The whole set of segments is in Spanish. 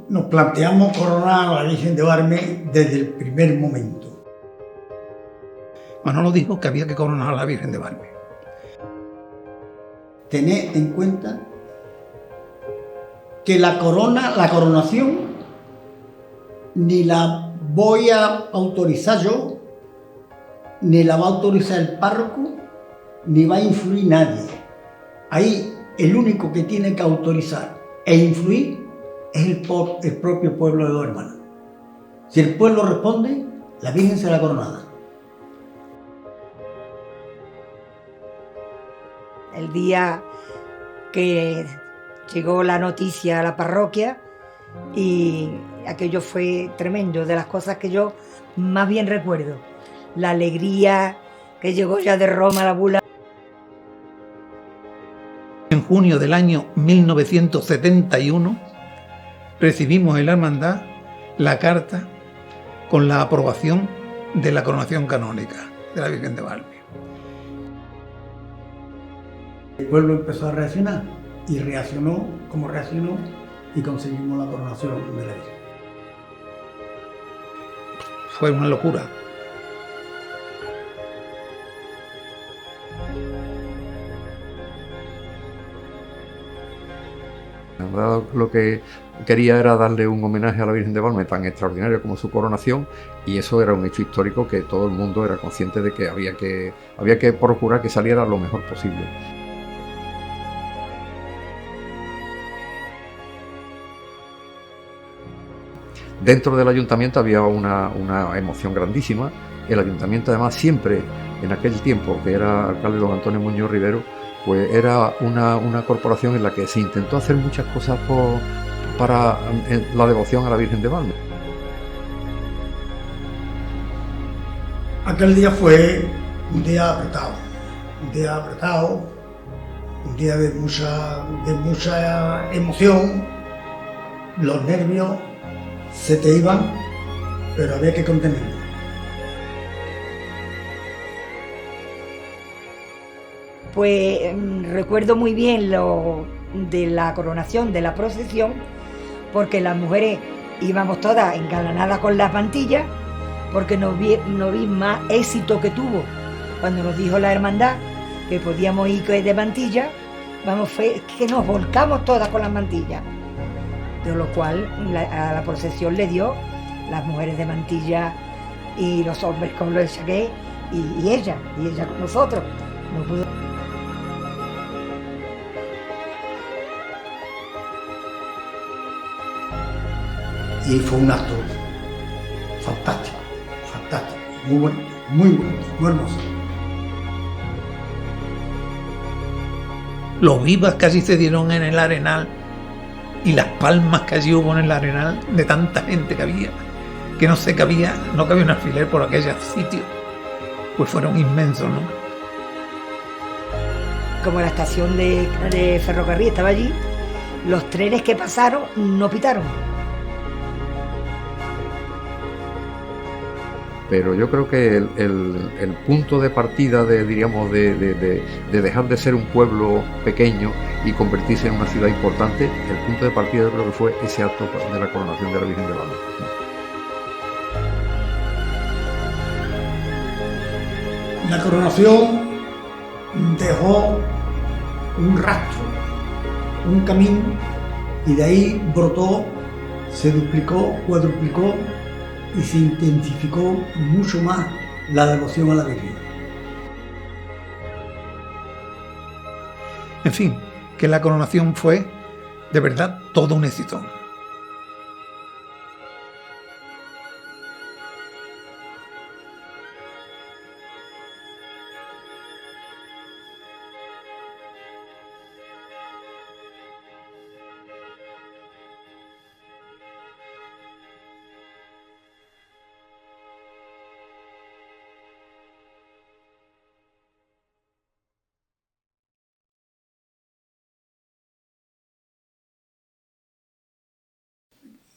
Nos planteamos coronar a la Virgen de Valme desde el primer momento. Manolo dijo que había que coronar a la Virgen de Valme. Tened en cuenta que la coronación, ni la voy a autorizar yo, ni la va a autorizar el párroco, ni va a influir nadie. Ahí el único que tiene que autorizar e influir es el propio pueblo de Dos Hermanas. Si el pueblo responde, la Virgen será coronada. El día que llegó la noticia a la parroquia, y aquello fue tremendo, de las cosas que yo más bien recuerdo. La alegría que llegó ya de Roma la bula. En junio del año 1971 recibimos en la hermandad la carta con la aprobación de la coronación canónica de la Virgen de Valme. El pueblo empezó a reaccionar y reaccionó como reaccionó y conseguimos la coronación de la Virgen. Fue una locura. Lo que quería era darle un homenaje a la Virgen de Valme tan extraordinario como su coronación, y eso era un hecho histórico que todo el mundo era consciente de que había que procurar que saliera lo mejor posible. Dentro del ayuntamiento había una emoción grandísima. El ayuntamiento, además, siempre en aquel tiempo, que era alcalde don Antonio Muñoz Rivero, pues era una corporación en la que se intentó hacer muchas cosas para la devoción a la Virgen de Valme. Aquel día fue un día apretado, un día de mucha emoción. Los nervios se te iban, pero había que contenerlos. Pues recuerdo muy bien lo de la coronación, de la procesión, porque las mujeres íbamos todas engalanadas con las mantillas, porque no vi más éxito que tuvo cuando nos dijo la hermandad que podíamos ir de mantilla. Vamos, fue que nos volcamos todas con las mantillas, de lo cual a la procesión le dio las mujeres de mantilla y los hombres con los chaqués y ella con nosotros. No pudo. Y fue un acto fantástico, muy bonito, muy hermoso. Los vivas que allí se dieron en el Arenal y las palmas que allí hubo en el Arenal de tanta gente que había, que no cabía un alfiler por aquellos sitios, pues fueron inmensos, ¿no? Como la estación de ferrocarril estaba allí, los trenes que pasaron no pitaron. Pero yo creo que el punto de partida de dejar de ser un pueblo pequeño y convertirse en una ciudad importante, el punto de partida yo creo que fue ese acto de la coronación de la Virgen de Valme. La coronación dejó un rastro, un camino, y de ahí brotó, se duplicó, cuadruplicó y se intensificó mucho más la devoción a la Virgen. En fin, que la coronación fue, de verdad, todo un éxito.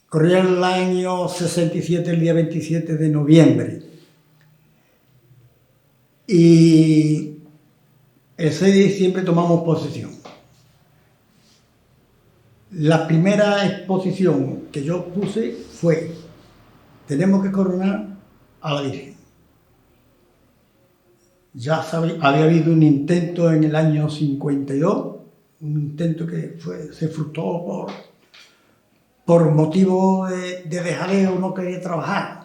Corría el año 67, el día 27 de noviembre. Y el 6 de diciembre tomamos posesión. La primera exposición que yo puse fue: tenemos que coronar a la Virgen. Ya había habido un intento en el año 52, un intento que se frustró por motivo de dejadeo, no quería trabajar.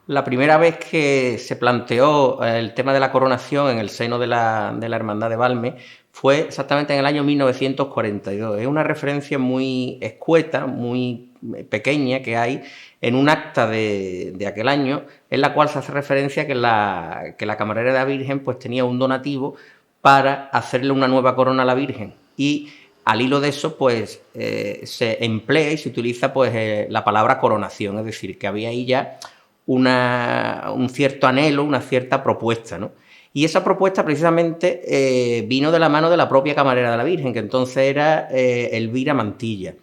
La primera vez que se planteó el tema de la coronación en el seno de la Hermandad de Valme fue exactamente en el año 1942. Es una referencia muy escueta, muy pequeña que hay en un acta de aquel año, en la cual se hace referencia que la camarera de la Virgen pues tenía un donativo para hacerle una nueva corona a la Virgen, y al hilo de eso pues se emplea y se utiliza pues la palabra coronación, es decir, que había ahí ya un cierto anhelo, una cierta propuesta, ¿no? Y esa propuesta precisamente vino de la mano de la propia camarera de la Virgen, que entonces era Elvira Mantilla.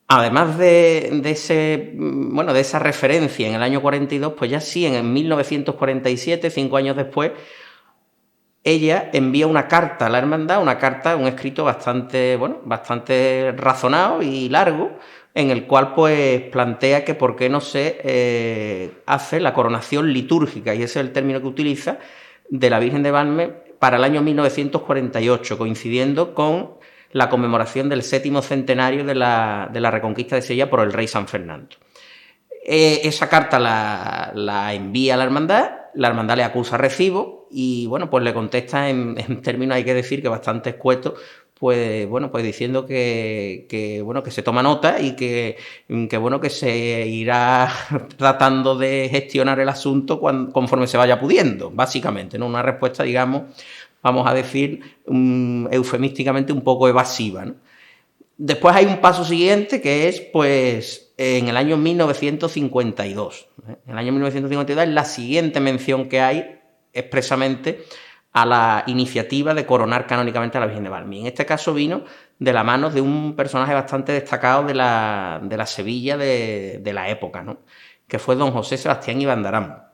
Además de esa referencia en el año 42, pues ya sí, en 1947, 5 años después, ella envía una carta a la hermandad, un escrito bastante razonado y largo, en el cual pues plantea que por qué no se hace la coronación litúrgica, y ese es el término que utiliza, de la Virgen de Valme para el año 1948, coincidiendo con la conmemoración del 7º centenario de la reconquista de Sevilla por el rey San Fernando. Esa carta la envía a la hermandad le acusa recibo y pues le contesta en términos, hay que decir, que bastante escuetos, pues diciendo que se toma nota y que se irá tratando de gestionar el asunto conforme se vaya pudiendo, básicamente, ¿no? Una respuesta, digamos, vamos a decir, eufemísticamente un poco evasiva, ¿no? Después hay un paso siguiente que es, pues, en el año 1952. En el año 1952 es la siguiente mención que hay expresamente a la iniciativa de coronar canónicamente a la Virgen de Valme. En este caso vino de la mano de un personaje bastante destacado de la Sevilla de la época, ¿no? Que fue don José Sebastián Ibandarán,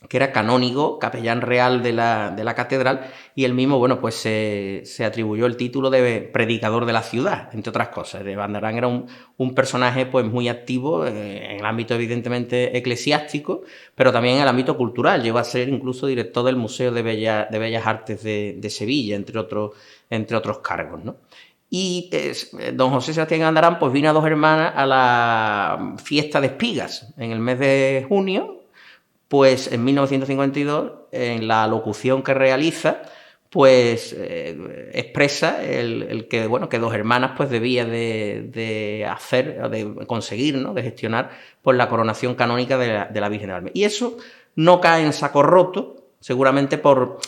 que era canónigo, capellán real de la catedral, y él mismo, pues se atribuyó el título de predicador de la ciudad, entre otras cosas. Ibandarán era un personaje pues muy activo en el ámbito evidentemente eclesiástico, pero también en el ámbito cultural. Llegó a ser incluso director del Museo de Bellas Artes de Sevilla, entre otros cargos, ¿no? Y don José Sebastián Ibandarán pues vino a Dos Hermanas a la fiesta de espigas en el mes de junio. Pues en 1952, en la locución que realiza, pues expresa el que Dos Hermanas pues debía de hacer, de conseguir, ¿no? De gestionar pues la coronación canónica de la Virgen de Valme. Y eso no cae en saco roto, seguramente por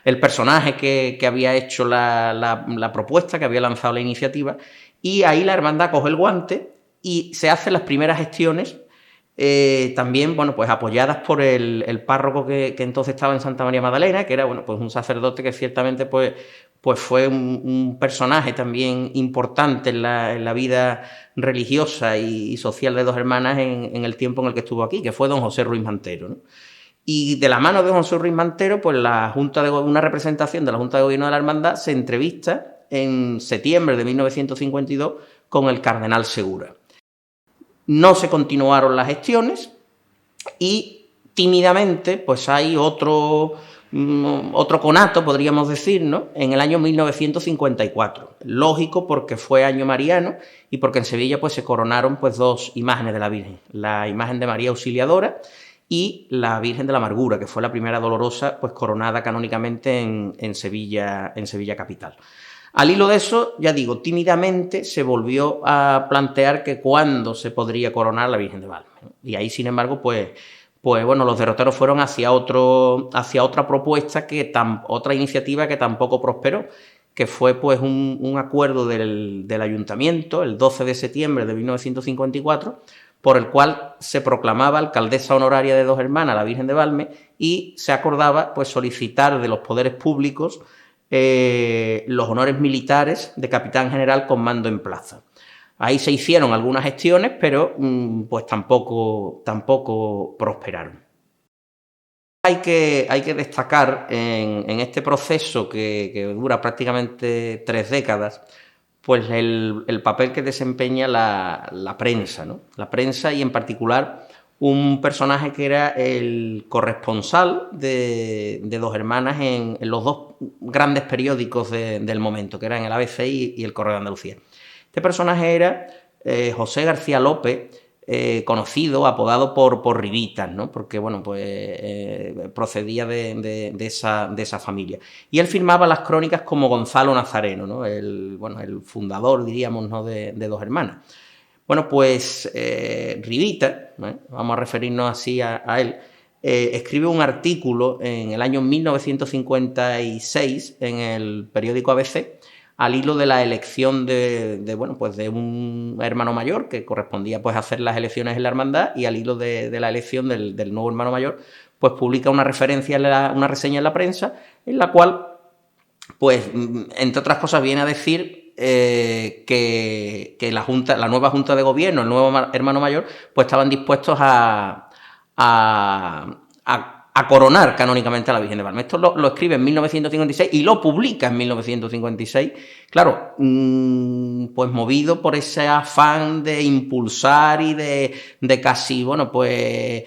el personaje que había hecho la propuesta, que había lanzado la iniciativa, y ahí la hermandad coge el guante y se hacen las primeras gestiones. También, pues apoyadas por el párroco que entonces estaba en Santa María Magdalena, que era, pues un sacerdote que ciertamente, pues fue un personaje también importante en la vida religiosa y social de Dos Hermanas en el tiempo en el que estuvo aquí, que fue don José Ruiz Mantero, ¿no? Y de la mano de don José Ruiz Mantero, pues una representación de la Junta de Gobierno de la Hermandad se entrevista en septiembre de 1952 con el cardenal Segura. No se continuaron las gestiones y tímidamente pues hay otro conato, podríamos decir, ¿no? En el año 1954. Lógico, porque fue año mariano y porque en Sevilla pues se coronaron pues 2 imágenes de la Virgen. La imagen de María Auxiliadora y la Virgen de la Amargura, que fue la primera dolorosa pues coronada canónicamente en Sevilla capital. Al hilo de eso, ya digo, tímidamente se volvió a plantear que cuándo se podría coronar la Virgen de Valme. Y ahí, sin embargo, pues los derroteros fueron hacia otra propuesta, otra iniciativa que tampoco prosperó, que fue pues un acuerdo del ayuntamiento, el 12 de septiembre de 1954, por el cual se proclamaba alcaldesa honoraria de Dos Hermanas la Virgen de Valme y se acordaba pues solicitar de los poderes públicos los honores militares de capitán general con mando en plaza. Ahí se hicieron algunas gestiones, pero pues tampoco prosperaron. Hay que destacar en este proceso que dura prácticamente 3 décadas, pues el papel que desempeña la prensa, ¿no? La prensa, y en particular un personaje que era el corresponsal de Dos Hermanas en los dos grandes periódicos del momento, que eran el ABC y el Correo de Andalucía. Este personaje era José García López, conocido, apodado por Rivitas, ¿no? Porque, bueno, pues procedía de esa familia. Y él firmaba las crónicas como Gonzalo Nazareno, ¿no? El fundador, diríamos, ¿no? de Dos Hermanas. Bueno, pues Rivitas, vamos a referirnos así a él, escribe un artículo en el año 1956 en el periódico ABC, al hilo de la elección de un hermano mayor, que correspondía pues a hacer las elecciones en la hermandad, y al hilo de la elección del nuevo hermano mayor, pues publica una reseña en la prensa, en la cual, pues, entre otras cosas, viene a decir que la nueva Junta de Gobierno, el nuevo hermano mayor, pues estaban dispuestos a coronar canónicamente a la Virgen de Valme. Esto lo escribe en 1956 y lo publica en 1956, claro, pues movido por ese afán de impulsar y de casi, bueno, pues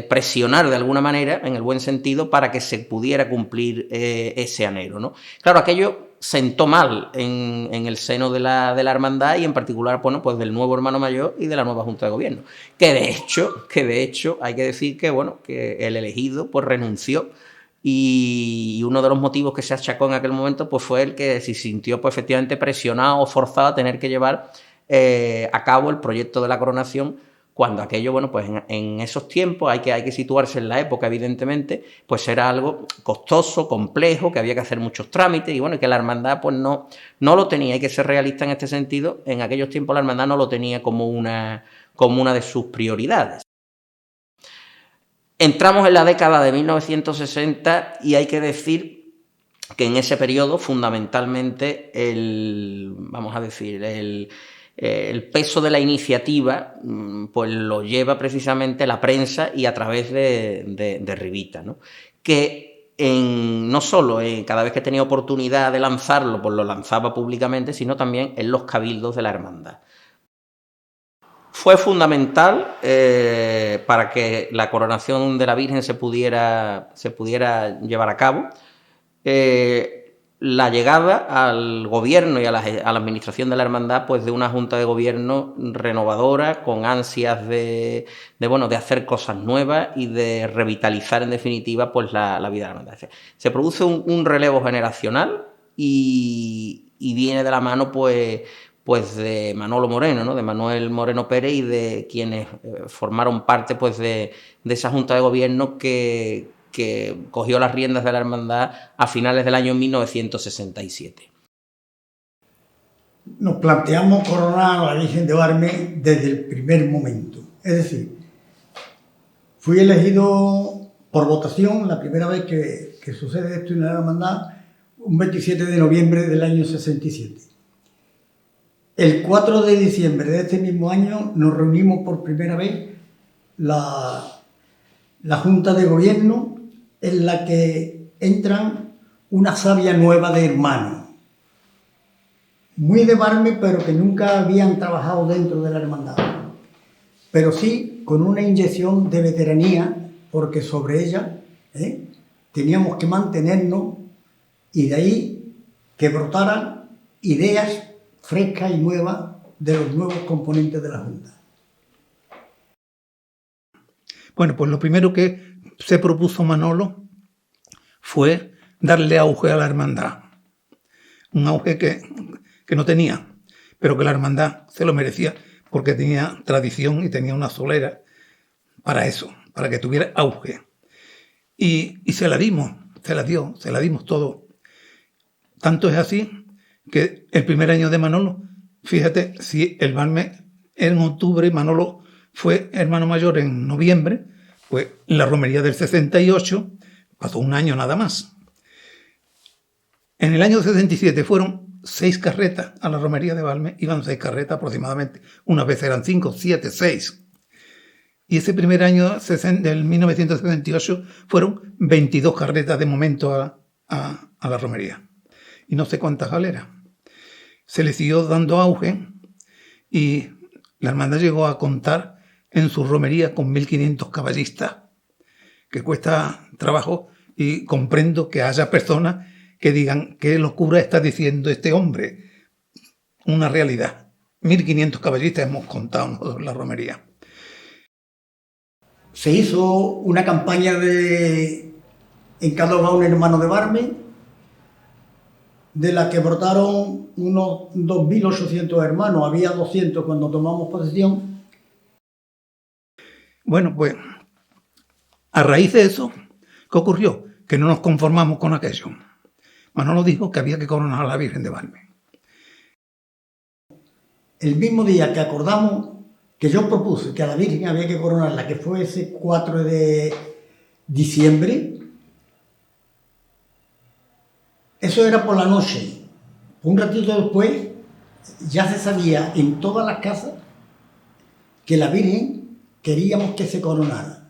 presionar de alguna manera, en el buen sentido, para que se pudiera cumplir ese anhelo, ¿no? Claro, aquello sentó mal en el seno de la hermandad, y en particular, bueno, pues del nuevo hermano mayor y de la nueva Junta de Gobierno, que de hecho hay que decir que, bueno, que el elegido pues renunció, y uno de los motivos que se achacó en aquel momento pues fue el que se sintió pues efectivamente presionado o forzado a tener que llevar a cabo el proyecto de la coronación, cuando aquello, bueno, pues en esos tiempos hay que situarse en la época, evidentemente, pues era algo costoso, complejo, que había que hacer muchos trámites, y bueno, que la hermandad pues no lo tenía. Hay que ser realista en este sentido. En aquellos tiempos la hermandad no lo tenía como una de sus prioridades. Entramos en la década de 1960 y hay que decir que en ese periodo, fundamentalmente, el peso de la iniciativa pues lo lleva precisamente la prensa, y a través de Rivitas, ¿no? Que no solo cada vez que tenía oportunidad de lanzarlo, pues lo lanzaba públicamente, sino también en los cabildos de la hermandad. Fue fundamental para que la coronación de la Virgen se pudiera llevar a cabo. La llegada al gobierno y a la administración de la hermandad, pues de una junta de gobierno renovadora, con ansias de hacer cosas nuevas y de revitalizar en definitiva pues la vida de la hermandad. Se produce un relevo generacional y viene de la mano pues de Manolo Moreno, ¿no? De Manuel Moreno Pérez, y de quienes formaron parte pues de esa junta de gobierno que cogió las riendas de la hermandad a finales del año 1967. Nos planteamos coronar a la Virgen de Valme desde el primer momento. Es decir, fui elegido por votación la primera vez que sucede esto en la hermandad, un 27 de noviembre del año 67. El 4 de diciembre de este mismo año nos reunimos por primera vez la Junta de Gobierno, en la que entran una savia nueva de hermanos, muy de Valme, pero que nunca habían trabajado dentro de la hermandad, pero sí con una inyección de veteranía, porque sobre ella teníamos que mantenernos, y de ahí que brotaran ideas frescas y nuevas de los nuevos componentes de la Junta. Bueno, pues lo primero que se propuso Manolo fue darle auge a la hermandad. Un auge que no tenía, pero que la hermandad se lo merecía, porque tenía tradición y tenía una solera para eso, para que tuviera auge. Y se la dimos todo. Tanto es así que el primer año de Manolo, fíjate, si el Valme en octubre, Manolo fue hermano mayor en noviembre, pues en la romería del 68 pasó un año nada más. En el año 67 fueron 6 carretas a la romería de Valme, iban 6 carretas aproximadamente, unas veces eran 5, 7, 6. Y ese primer año del 1978 fueron 22 carretas de momento a la romería. Y no sé cuántas galeras. se le siguió dando auge y la hermandad llegó a contar en su romería con 1.500 caballistas, que cuesta trabajo, y comprendo que haya personas que digan qué locura está diciendo este hombre. Una realidad. 1.500 caballistas hemos contado nosotros en la romería. Se hizo una campaña en cada un hermano de Barme, de la que brotaron unos 2.800 hermanos. Había 200 cuando tomamos posesión. Bueno, pues a raíz de eso, ¿qué ocurrió? Que no nos conformamos con aquello. Manolo dijo que había que coronar a la Virgen de Valme. El mismo día que acordamos, que yo propuse que a la Virgen había que coronarla, que fue ese 4 de diciembre, eso era por la noche. Un ratito después ya se sabía en todas las casas que la Virgen queríamos que se coronara.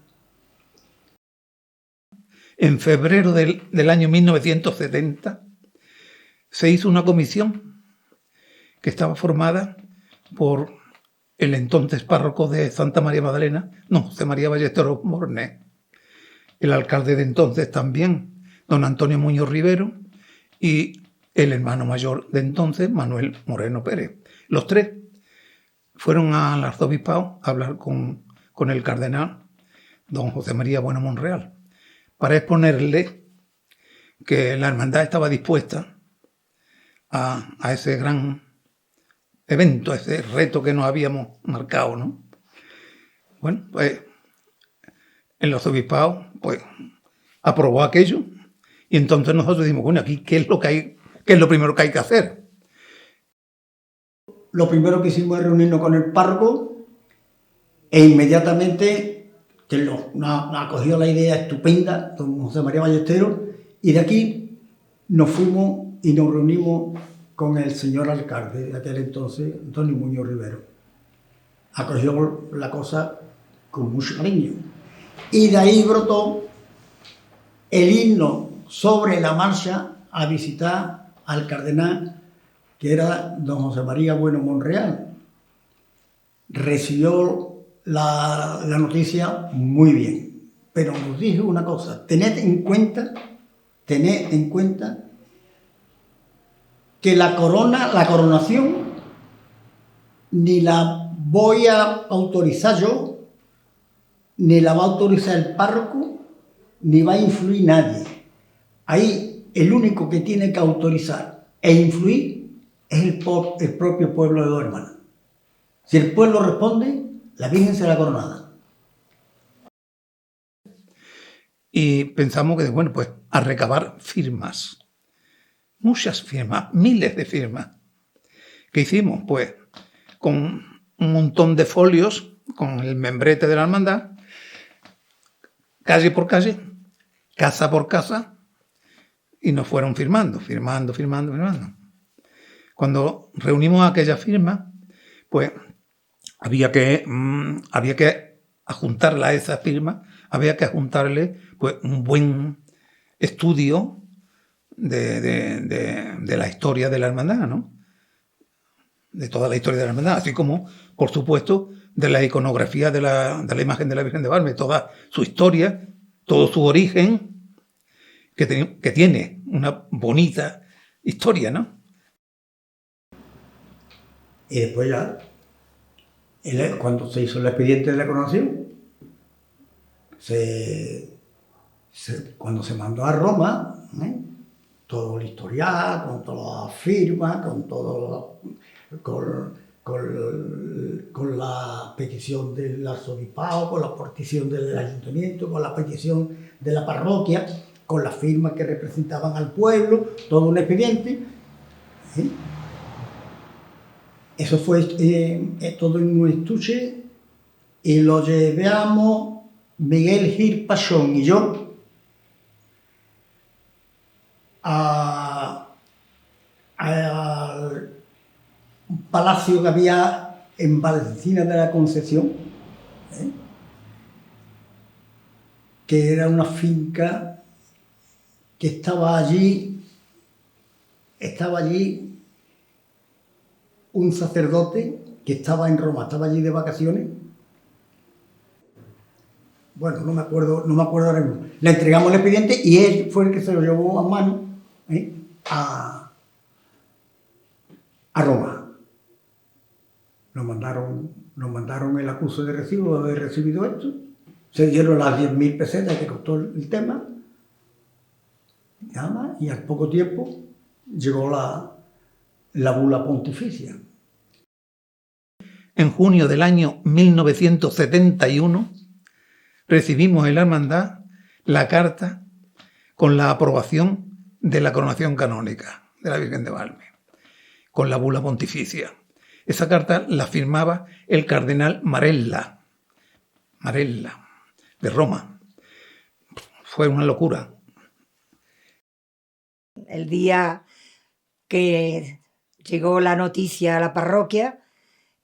En febrero del año 1970 se hizo una comisión que estaba formada por el entonces párroco de Santa María Magdalena, José María Ballesteros Mornés, el alcalde de entonces también, don Antonio Muñoz Rivero, y el hermano mayor de entonces, Manuel Moreno Pérez. Los tres fueron al arzobispado a hablar con el cardenal, don José María Bueno Monreal, para exponerle que la hermandad estaba dispuesta a ese gran evento, a ese reto que nos habíamos marcado, ¿no? Bueno, pues el arzobispado pues aprobó aquello, y entonces nosotros dijimos, bueno, aquí ¿qué es lo primero que hay que hacer? Lo primero que hicimos es reunirnos con el párroco e inmediatamente, que nos acogió la idea estupenda, don José María Ballesteros, y de aquí nos fuimos y nos reunimos con el señor alcalde de aquel entonces, Antonio Muñoz Rivero. Acogió la cosa con mucho cariño. Y de ahí brotó el himno sobre la marcha a visitar al cardenal, que era don José María Bueno Monreal. Recibió la noticia muy bien, pero nos dijo una cosa: tened en cuenta que la coronación ni la voy a autorizar yo, ni la va a autorizar el párroco, ni va a influir nadie. Ahí el único que tiene que autorizar e influir es el propio pueblo de Dos Hermanas. Si el pueblo responde, la Virgen será coronada. Y pensamos que, bueno, pues a recabar firmas. Muchas firmas, miles de firmas. ¿Qué hicimos? Pues con un montón de folios, con el membrete de la hermandad, calle por calle, casa por casa, y nos fueron firmando. Cuando reunimos aquella firma, pues había que adjuntarla a esa firma, había que adjuntarle pues un buen estudio de la historia de la hermandad, ¿no? De toda la historia de la hermandad, así como, por supuesto, de la iconografía de la imagen de la Virgen de Valme, toda su historia, todo su origen, que tiene una bonita historia, ¿no? Y después ya, cuando se hizo el expediente de la coronación, cuando se mandó a Roma, todo el historial, con todas las firmas, con la petición del arzobispado, con la petición del ayuntamiento, con la petición de la parroquia, con las firmas que representaban al pueblo, todo un expediente. Eso fue todo en un estuche, y lo llevamos Miguel Gil Pachón y yo al palacio que había en Valencina de la Concepción, que era una finca que estaba allí un sacerdote que estaba en Roma, estaba allí de vacaciones. Bueno, no me acuerdo ahora mismo. Le entregamos el expediente y él fue el que se lo llevó a mano a Roma. Nos mandaron el acuse de recibo de haber recibido esto. Se dieron las 10.000 pesetas que costó el tema. Nada más, y al poco tiempo llegó la bula pontificia. En junio del año 1971 recibimos en la hermandad la carta con la aprobación de la coronación canónica de la Virgen de Valme, con la bula pontificia. Esa carta la firmaba el cardenal Marella, de Roma. Fue una locura. El día que llegó la noticia a la parroquia,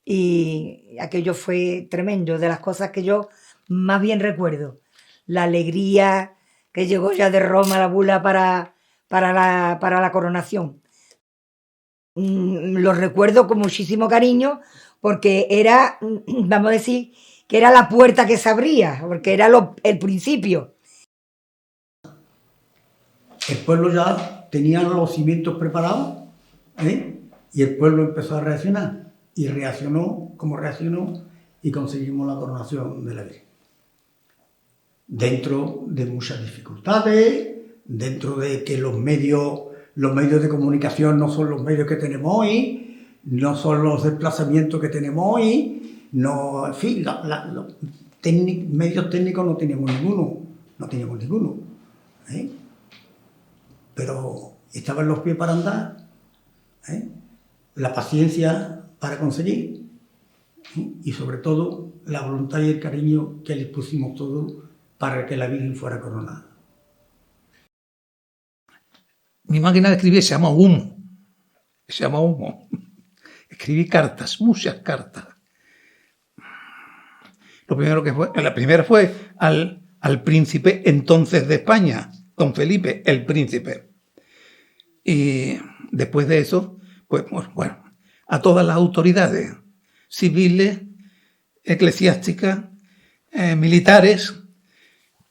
y aquello fue tremendo, de las cosas que yo más bien recuerdo. La alegría que llegó ya de Roma la bula para la coronación. Lo recuerdo con muchísimo cariño porque era, vamos a decir, que era la puerta que se abría, porque era el principio. El pueblo ya tenía los cimientos preparados, y el pueblo empezó a reaccionar. Y reaccionó como reaccionó y conseguimos la coronación de la Virgen. Dentro de muchas dificultades, dentro de que los medios de comunicación no son los medios que tenemos hoy, no son los desplazamientos que tenemos hoy, no, en fin, medios técnicos no teníamos ninguno. Pero estaban los pies para andar, la paciencia para conseguir, y sobre todo la voluntad y el cariño que les pusimos todos para que la Virgen fuera coronada. Mi máquina de escribir se llama Humo. Escribí cartas, muchas cartas. La primera fue al príncipe entonces de España, don Felipe, el príncipe. Y después de eso, pues bueno, a todas las autoridades civiles, eclesiásticas, militares,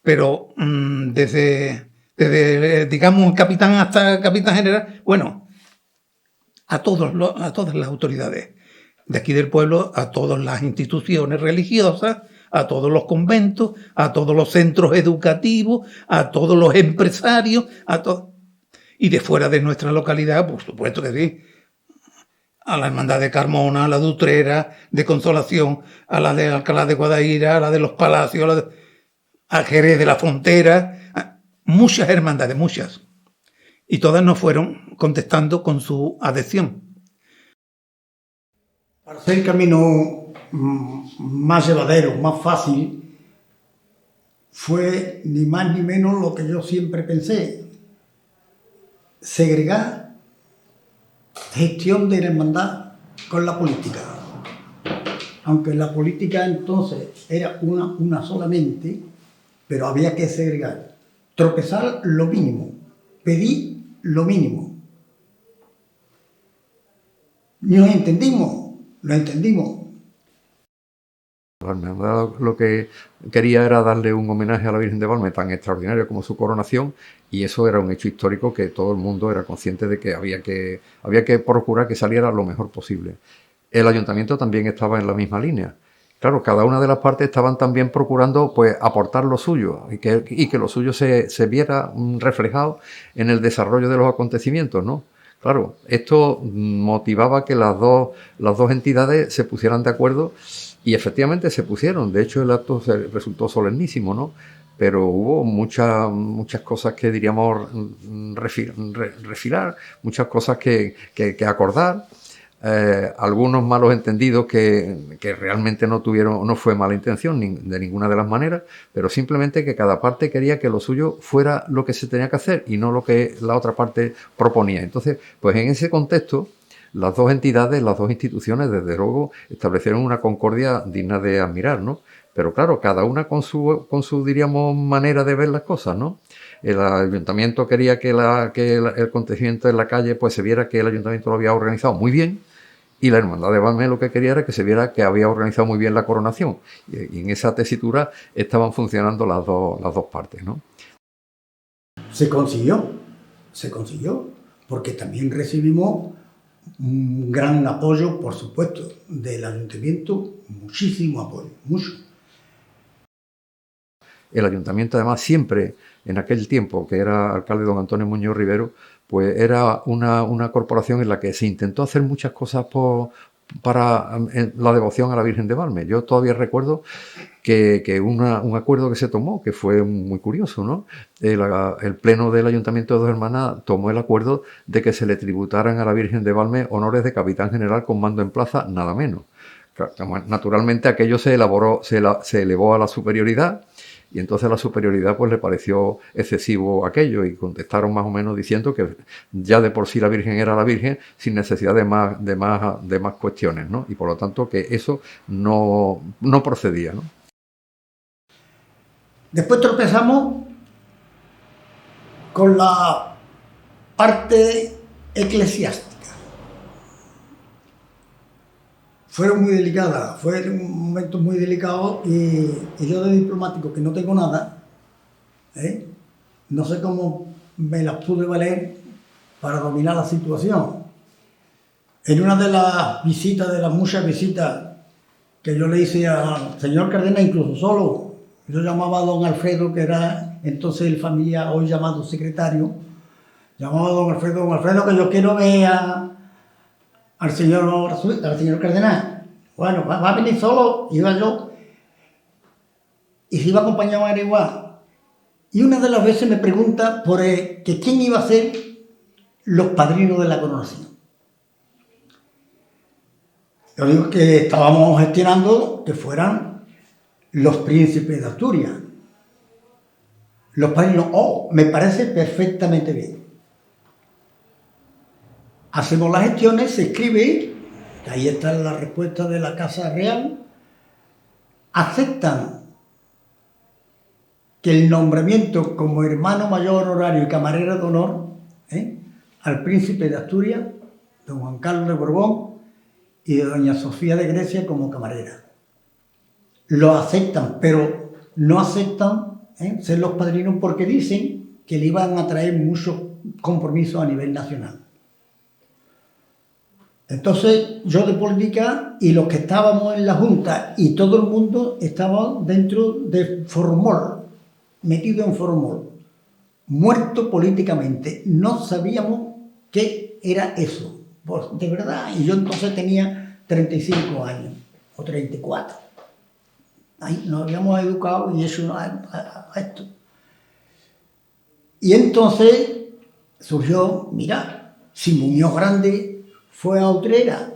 pero desde digamos capitán hasta capitán general, bueno, a todas las autoridades de aquí del pueblo, a todas las instituciones religiosas, a todos los conventos, a todos los centros educativos, a todos los empresarios, y de fuera de nuestra localidad, por supuesto que sí, a la Hermandad de Carmona, a la de Utrera, de Consolación, a la de Alcalá de Guadaira, a la de los Palacios, a Jerez de la Frontera, muchas hermandades, muchas. Y todas nos fueron contestando con su adhesión. Para hacer el camino más llevadero, más fácil, fue ni más ni menos lo que yo siempre pensé: segregar gestión de la hermandad con la política. Aunque la política entonces era una solamente, pero había que segregar. Tropezar lo mínimo, pedir lo mínimo. Nos entendimos. La hermandad lo que quería era darle un homenaje a la Virgen de Valme tan extraordinario como su coronación, y eso era un hecho histórico que todo el mundo era consciente de que había que procurar que saliera lo mejor posible. El ayuntamiento también estaba en la misma línea. Claro, cada una de las partes estaban también procurando pues aportar lo suyo y que lo suyo se viera reflejado en el desarrollo de los acontecimientos, ¿no? Claro, esto motivaba que las dos entidades se pusieran de acuerdo, y efectivamente se pusieron. De hecho, el acto resultó solemnísimo, ¿no? Pero hubo muchas cosas que diríamos refilar, muchas cosas que acordar, algunos malos entendidos que realmente no fue mala intención de ninguna de las maneras, pero simplemente que cada parte quería que lo suyo fuera lo que se tenía que hacer y no lo que la otra parte proponía. Entonces, pues en ese contexto, las dos entidades, las dos instituciones, desde luego, establecieron una concordia digna de admirar, ¿no? Pero claro, cada una con su diríamos, manera de ver las cosas, ¿no? El ayuntamiento quería que el acontecimiento en la calle pues se viera que el ayuntamiento lo había organizado muy bien, Y la Hermandad de Valme lo que quería era que se viera que había organizado muy bien la coronación. Y en esa tesitura estaban funcionando las dos partes, ¿no? Se consiguió, porque también recibimos un gran apoyo, por supuesto, del Ayuntamiento, muchísimo apoyo, mucho. El Ayuntamiento, además, siempre, en aquel tiempo, que era alcalde don Antonio Muñoz Rivero, pues era una corporación en la que se intentó hacer muchas cosas para la devoción a la Virgen de Valme. Yo todavía recuerdo que un acuerdo que se tomó, que fue muy curioso, ¿no? El Pleno del Ayuntamiento de Dos Hermanas tomó el acuerdo de que se le tributaran a la Virgen de Valme honores de capitán general con mando en plaza, nada menos. Naturalmente aquello se elevó a la superioridad, y entonces a la superioridad pues le pareció excesivo aquello, y contestaron más o menos diciendo que ya de por sí la Virgen era la Virgen sin necesidad de más cuestiones, ¿no? Y por lo tanto que eso no procedía, ¿no? Después tropezamos con la parte eclesiástica. Fueron muy delicadas, fue un momento muy delicado, y yo de diplomático, que no tengo nada, no sé cómo me las pude valer para dominar la situación. En una de las visitas, de las muchas visitas que yo le hice al señor Cardenal, incluso solo, yo llamaba a don Alfredo, que era entonces el familia, hoy llamado secretario, llamaba a don Alfredo, que yo quiero ver al señor Cardenal. Bueno, va a venir solo, iba yo, y se iba acompañado a igual. Y una de las veces me pregunta por que quién iba a ser los padrinos de la coronación. Yo digo que estábamos gestionando que fueran los príncipes de Asturias. Los padrinos, me parece perfectamente bien. Hacemos las gestiones, se escribe, que ahí está la respuesta de la Casa Real, aceptan que el nombramiento como hermano mayor honorario y camarera de honor al príncipe de Asturias, don Juan Carlos de Borbón, y de doña Sofía de Grecia como camarera. Lo aceptan, pero no aceptan ser los padrinos porque dicen que le iban a traer muchos compromisos a nivel nacional. Entonces, yo de política, y los que estábamos en la Junta y todo el mundo estaba dentro de formol, metido en formol, muerto políticamente. No sabíamos qué era eso, pues, de verdad. Y yo entonces tenía 35 años, o 34. Ahí nos habíamos educado y hecho a esto. Y entonces surgió, mira, si Muñoz Grande fue a Utrera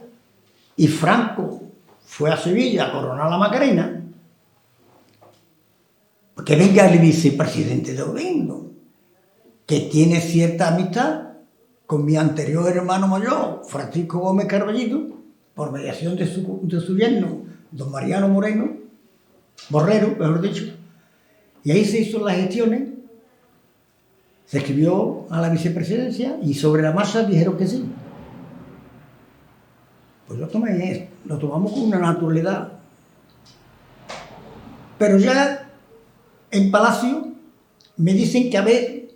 y Franco fue a Sevilla a coronar a la Macarena, que venga el vicepresidente de gobierno, que tiene cierta amistad con mi anterior hermano mayor, Francisco Gómez Carballito, por mediación de su yerno, don Mariano Borrero, mejor dicho. Y ahí se hizo las gestiones, se escribió a la vicepresidencia y sobre la marcha dijeron que sí. Pues lo tomamos con una naturalidad. Pero ya en Palacio me dicen que a ver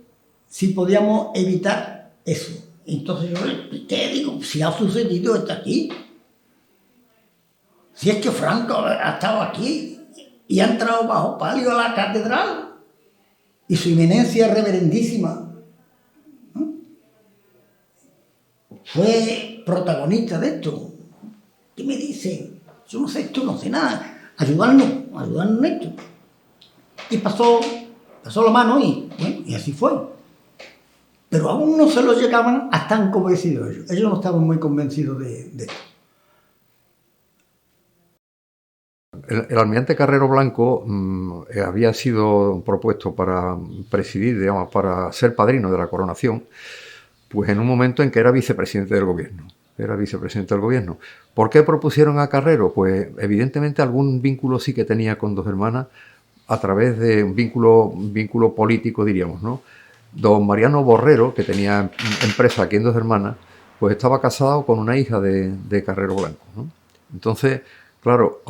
si podíamos evitar eso. Entonces yo, ¿qué digo? Si ha sucedido, está aquí. Si es que Franco ha estado aquí y ha entrado bajo palio a la catedral, y su eminencia reverendísima fue protagonista de esto. ¿Qué me dicen? Yo no sé esto, no sé nada. Ayudarnos en esto. Y pasó la mano y así fue. Pero aún no se lo llegaban a tan convencidos ellos. Ellos no estaban muy convencidos de esto. El almirante Carrero Blanco había sido propuesto para presidir, digamos, para ser padrino de la coronación, pues en un momento en que era vicepresidente del gobierno. ¿Por qué propusieron a Carrero? Pues evidentemente algún vínculo sí que tenía con Dos Hermanas, a través de un vínculo político, diríamos, ¿no? Don Mariano Borrero, que tenía empresa aquí en Dos Hermanas, pues estaba casado con una hija de Carrero Blanco, ¿no? Entonces, claro,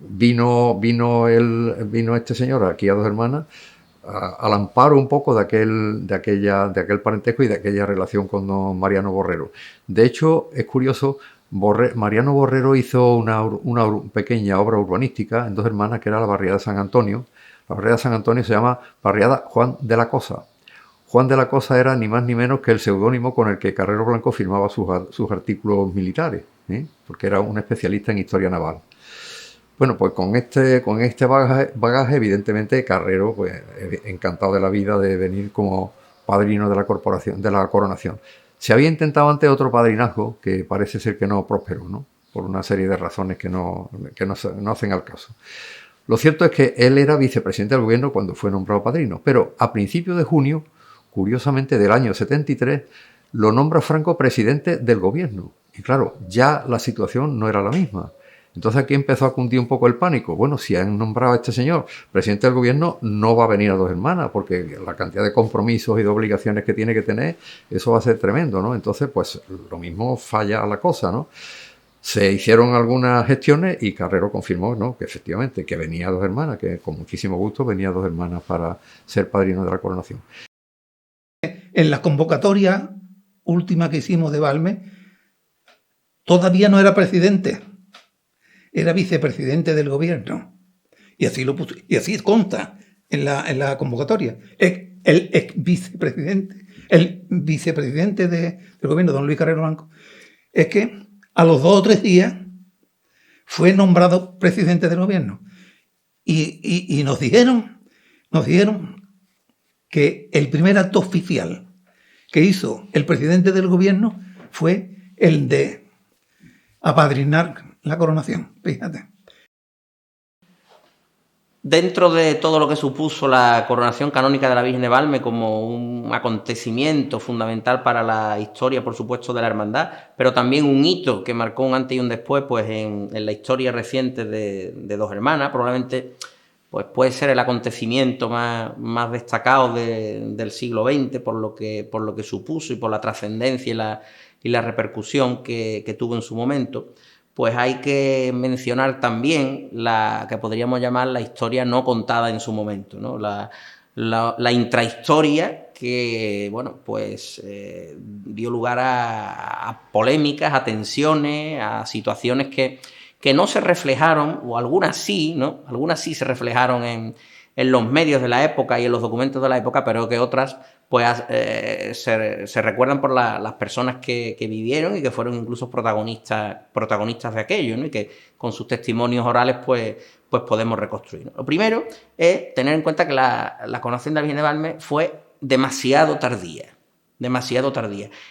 vino este señor aquí a Dos Hermanas al amparo un poco de aquel parentesco y de aquella relación con don Mariano Borrero. De hecho, es curioso, Mariano Borrero hizo una pequeña obra urbanística en Dos Hermanas, que era la barriada de San Antonio. La barriada de San Antonio se llama barriada Juan de la Cosa. Juan de la Cosa era ni más ni menos que el seudónimo con el que Carrero Blanco firmaba sus artículos militares, porque era un especialista en historia naval. Bueno, pues con este bagaje, evidentemente Carrero, pues encantado de la vida de venir como padrino de la coronación. Se había intentado antes otro padrinazgo que parece ser que no prosperó, ¿no? Por una serie de razones que no hacen al caso. Lo cierto es que él era vicepresidente del gobierno cuando fue nombrado padrino, pero a principios de junio, curiosamente del año 73, lo nombra Franco presidente del gobierno. Y claro, ya la situación no era la misma. Entonces aquí empezó a cundir un poco el pánico. Bueno, si han nombrado a este señor presidente del gobierno, no va a venir a Dos Hermanas, porque la cantidad de compromisos y de obligaciones que tiene que tener, eso va a ser tremendo, ¿no? Entonces, pues lo mismo falla la cosa, ¿no? Se hicieron algunas gestiones y Carrero confirmó, ¿no?, que efectivamente que venía a Dos Hermanas, que con muchísimo gusto venía a Dos Hermanas para ser padrino de la coronación. En la convocatoria última que hicimos de Balmes, todavía no era presidente, era vicepresidente del gobierno. Y así lo puso, y así consta en la convocatoria. El vicepresidente del gobierno, don Luis Carrero Blanco, es que a los 2 o 3 días fue nombrado presidente del gobierno. Y nos dijeron que el primer acto oficial que hizo el presidente del gobierno fue el de apadrinar la coronación, fíjate. Dentro de todo lo que supuso la coronación canónica de la Virgen de Balmes como un acontecimiento fundamental para la historia, por supuesto, de la hermandad, pero también un hito que marcó un antes y un después, pues en la historia reciente de Dos Hermanas, probablemente pues puede ser el acontecimiento más destacado del siglo XX por lo que supuso y por la trascendencia y la repercusión que tuvo en su momento. Pues hay que mencionar también la que podríamos llamar la historia no contada en su momento, ¿no? La intrahistoria que, bueno, pues dio lugar a polémicas, a tensiones, a situaciones que no se reflejaron, o algunas sí, ¿no? Algunas sí se reflejaron en los medios de la época y en los documentos de la época, pero que otras pues se recuerdan por las personas que vivieron y que fueron incluso protagonistas de aquello, ¿no? Y que con sus testimonios orales pues podemos reconstruir, ¿no? Lo primero es tener en cuenta que la coronación de la Virgen de Balmes fue demasiado tardía,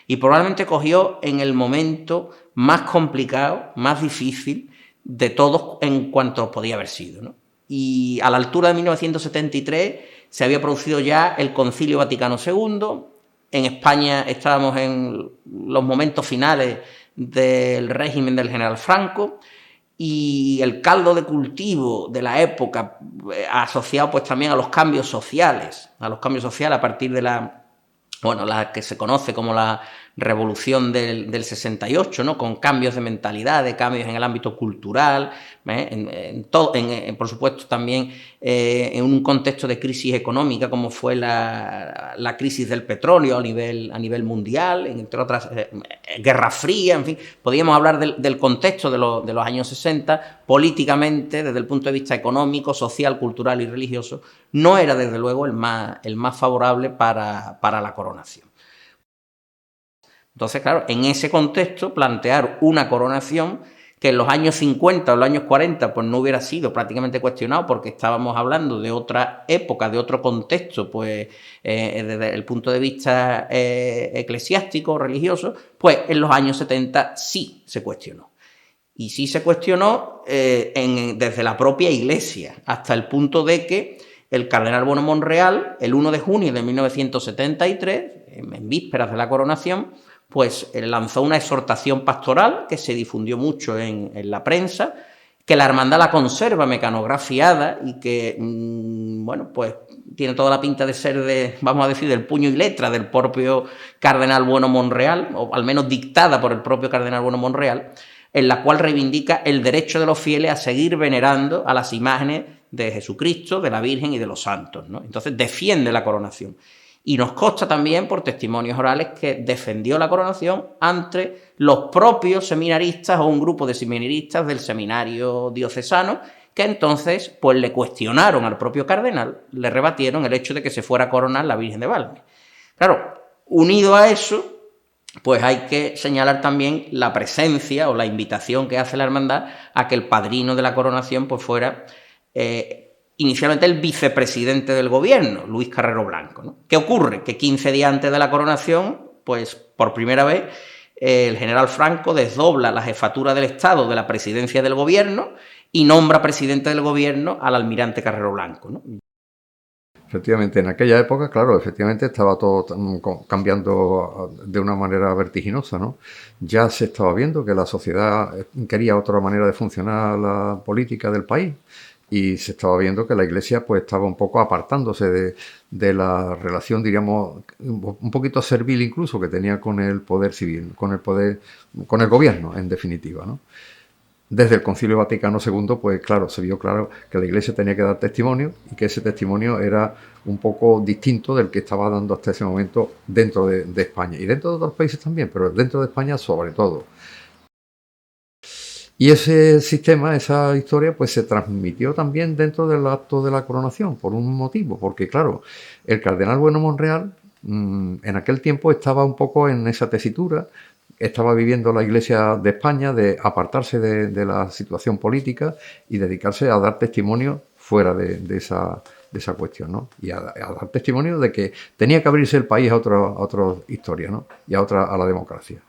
y probablemente cogió en el momento más complicado, más difícil de todos en cuanto podía haber sido, ¿no? Y a la altura de 1973 se había producido ya el Concilio Vaticano II. En España estábamos en los momentos finales del régimen del general Franco y el caldo de cultivo de la época, asociado pues también a los cambios sociales, a partir de la que se conoce como la Revolución del 68, ¿no? Con cambios de mentalidad, de cambios en el ámbito cultural, por supuesto también en un contexto de crisis económica como fue la crisis del petróleo a nivel mundial, entre otras, Guerra Fría, en fin, podríamos hablar del contexto de los años 60, políticamente, desde el punto de vista económico, social, cultural y religioso, no era desde luego el más favorable para la coronación. Entonces, claro, en ese contexto, plantear una coronación que en los años 50 o los años 40 pues no hubiera sido prácticamente cuestionado porque estábamos hablando de otra época, de otro contexto, pues desde el punto de vista eclesiástico, religioso, pues en los años 70 sí se cuestionó. Y sí se cuestionó desde la propia Iglesia, hasta el punto de que el cardenal Bono Monreal, el 1 de junio de 1973, en vísperas de la coronación, pues lanzó una exhortación pastoral que se difundió mucho en la prensa, que la hermandad la conserva mecanografiada y que, bueno, pues tiene toda la pinta de ser vamos a decir, del puño y letra del propio cardenal Bueno Monreal, o al menos dictada por el propio cardenal Bueno Monreal, en la cual reivindica el derecho de los fieles a seguir venerando a las imágenes de Jesucristo, de la Virgen y de los santos, ¿no? Entonces defiende la coronación. Y nos consta también por testimonios orales que defendió la coronación ante los propios seminaristas o un grupo de seminaristas del seminario diocesano, que entonces pues le cuestionaron al propio cardenal, le rebatieron el hecho de que se fuera a coronar la Virgen de Valme. Claro, unido a eso, pues hay que señalar también la presencia o la invitación que hace la hermandad a que el padrino de la coronación pues fuera inicialmente el vicepresidente del gobierno, Luis Carrero Blanco, ¿no? ¿Qué ocurre? Que 15 días antes de la coronación, pues por primera vez, el general Franco desdobla la jefatura del Estado de la presidencia del gobierno y nombra presidente del gobierno al almirante Carrero Blanco, ¿no? Efectivamente, en aquella época, claro, efectivamente estaba todo cambiando de una manera vertiginosa, ¿no? Ya se estaba viendo que la sociedad quería otra manera de funcionar la política del país y se estaba viendo que la Iglesia pues estaba un poco apartándose de la relación, diríamos, un poquito servil incluso que tenía con el poder civil, con el gobierno, en definitiva, ¿no? Desde el Concilio Vaticano II, pues claro, se vio claro que la Iglesia tenía que dar testimonio y que ese testimonio era un poco distinto del que estaba dando hasta ese momento dentro de España y dentro de otros países también, pero dentro de España sobre todo. Y ese sistema, esa historia, pues se transmitió también dentro del acto de la coronación, por un motivo, porque claro, el cardenal Bueno Monreal en aquel tiempo estaba un poco en esa tesitura. Estaba viviendo la Iglesia de España de apartarse de la situación política y dedicarse a dar testimonio fuera de esa cuestión, ¿no? Y a dar testimonio de que tenía que abrirse el país a otra historia, ¿no? Y a la democracia.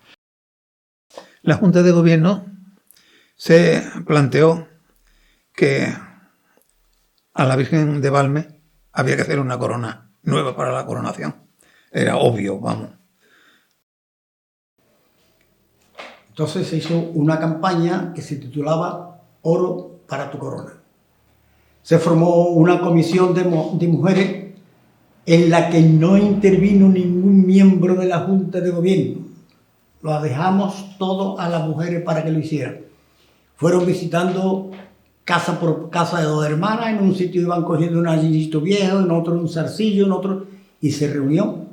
La Junta de Gobierno se planteó que a la Virgen de Valme había que hacer una corona nueva para la coronación. Era obvio, vamos. Entonces se hizo una campaña que se titulaba Oro para tu corona. Se formó una comisión de mujeres en la que no intervino ningún miembro de la Junta de Gobierno. Lo dejamos todo a las mujeres para que lo hicieran. Fueron visitando casa por casa de dos hermanas, en un sitio iban cogiendo un allillito viejo, en otro un zarcillo, en otro, y se reunió,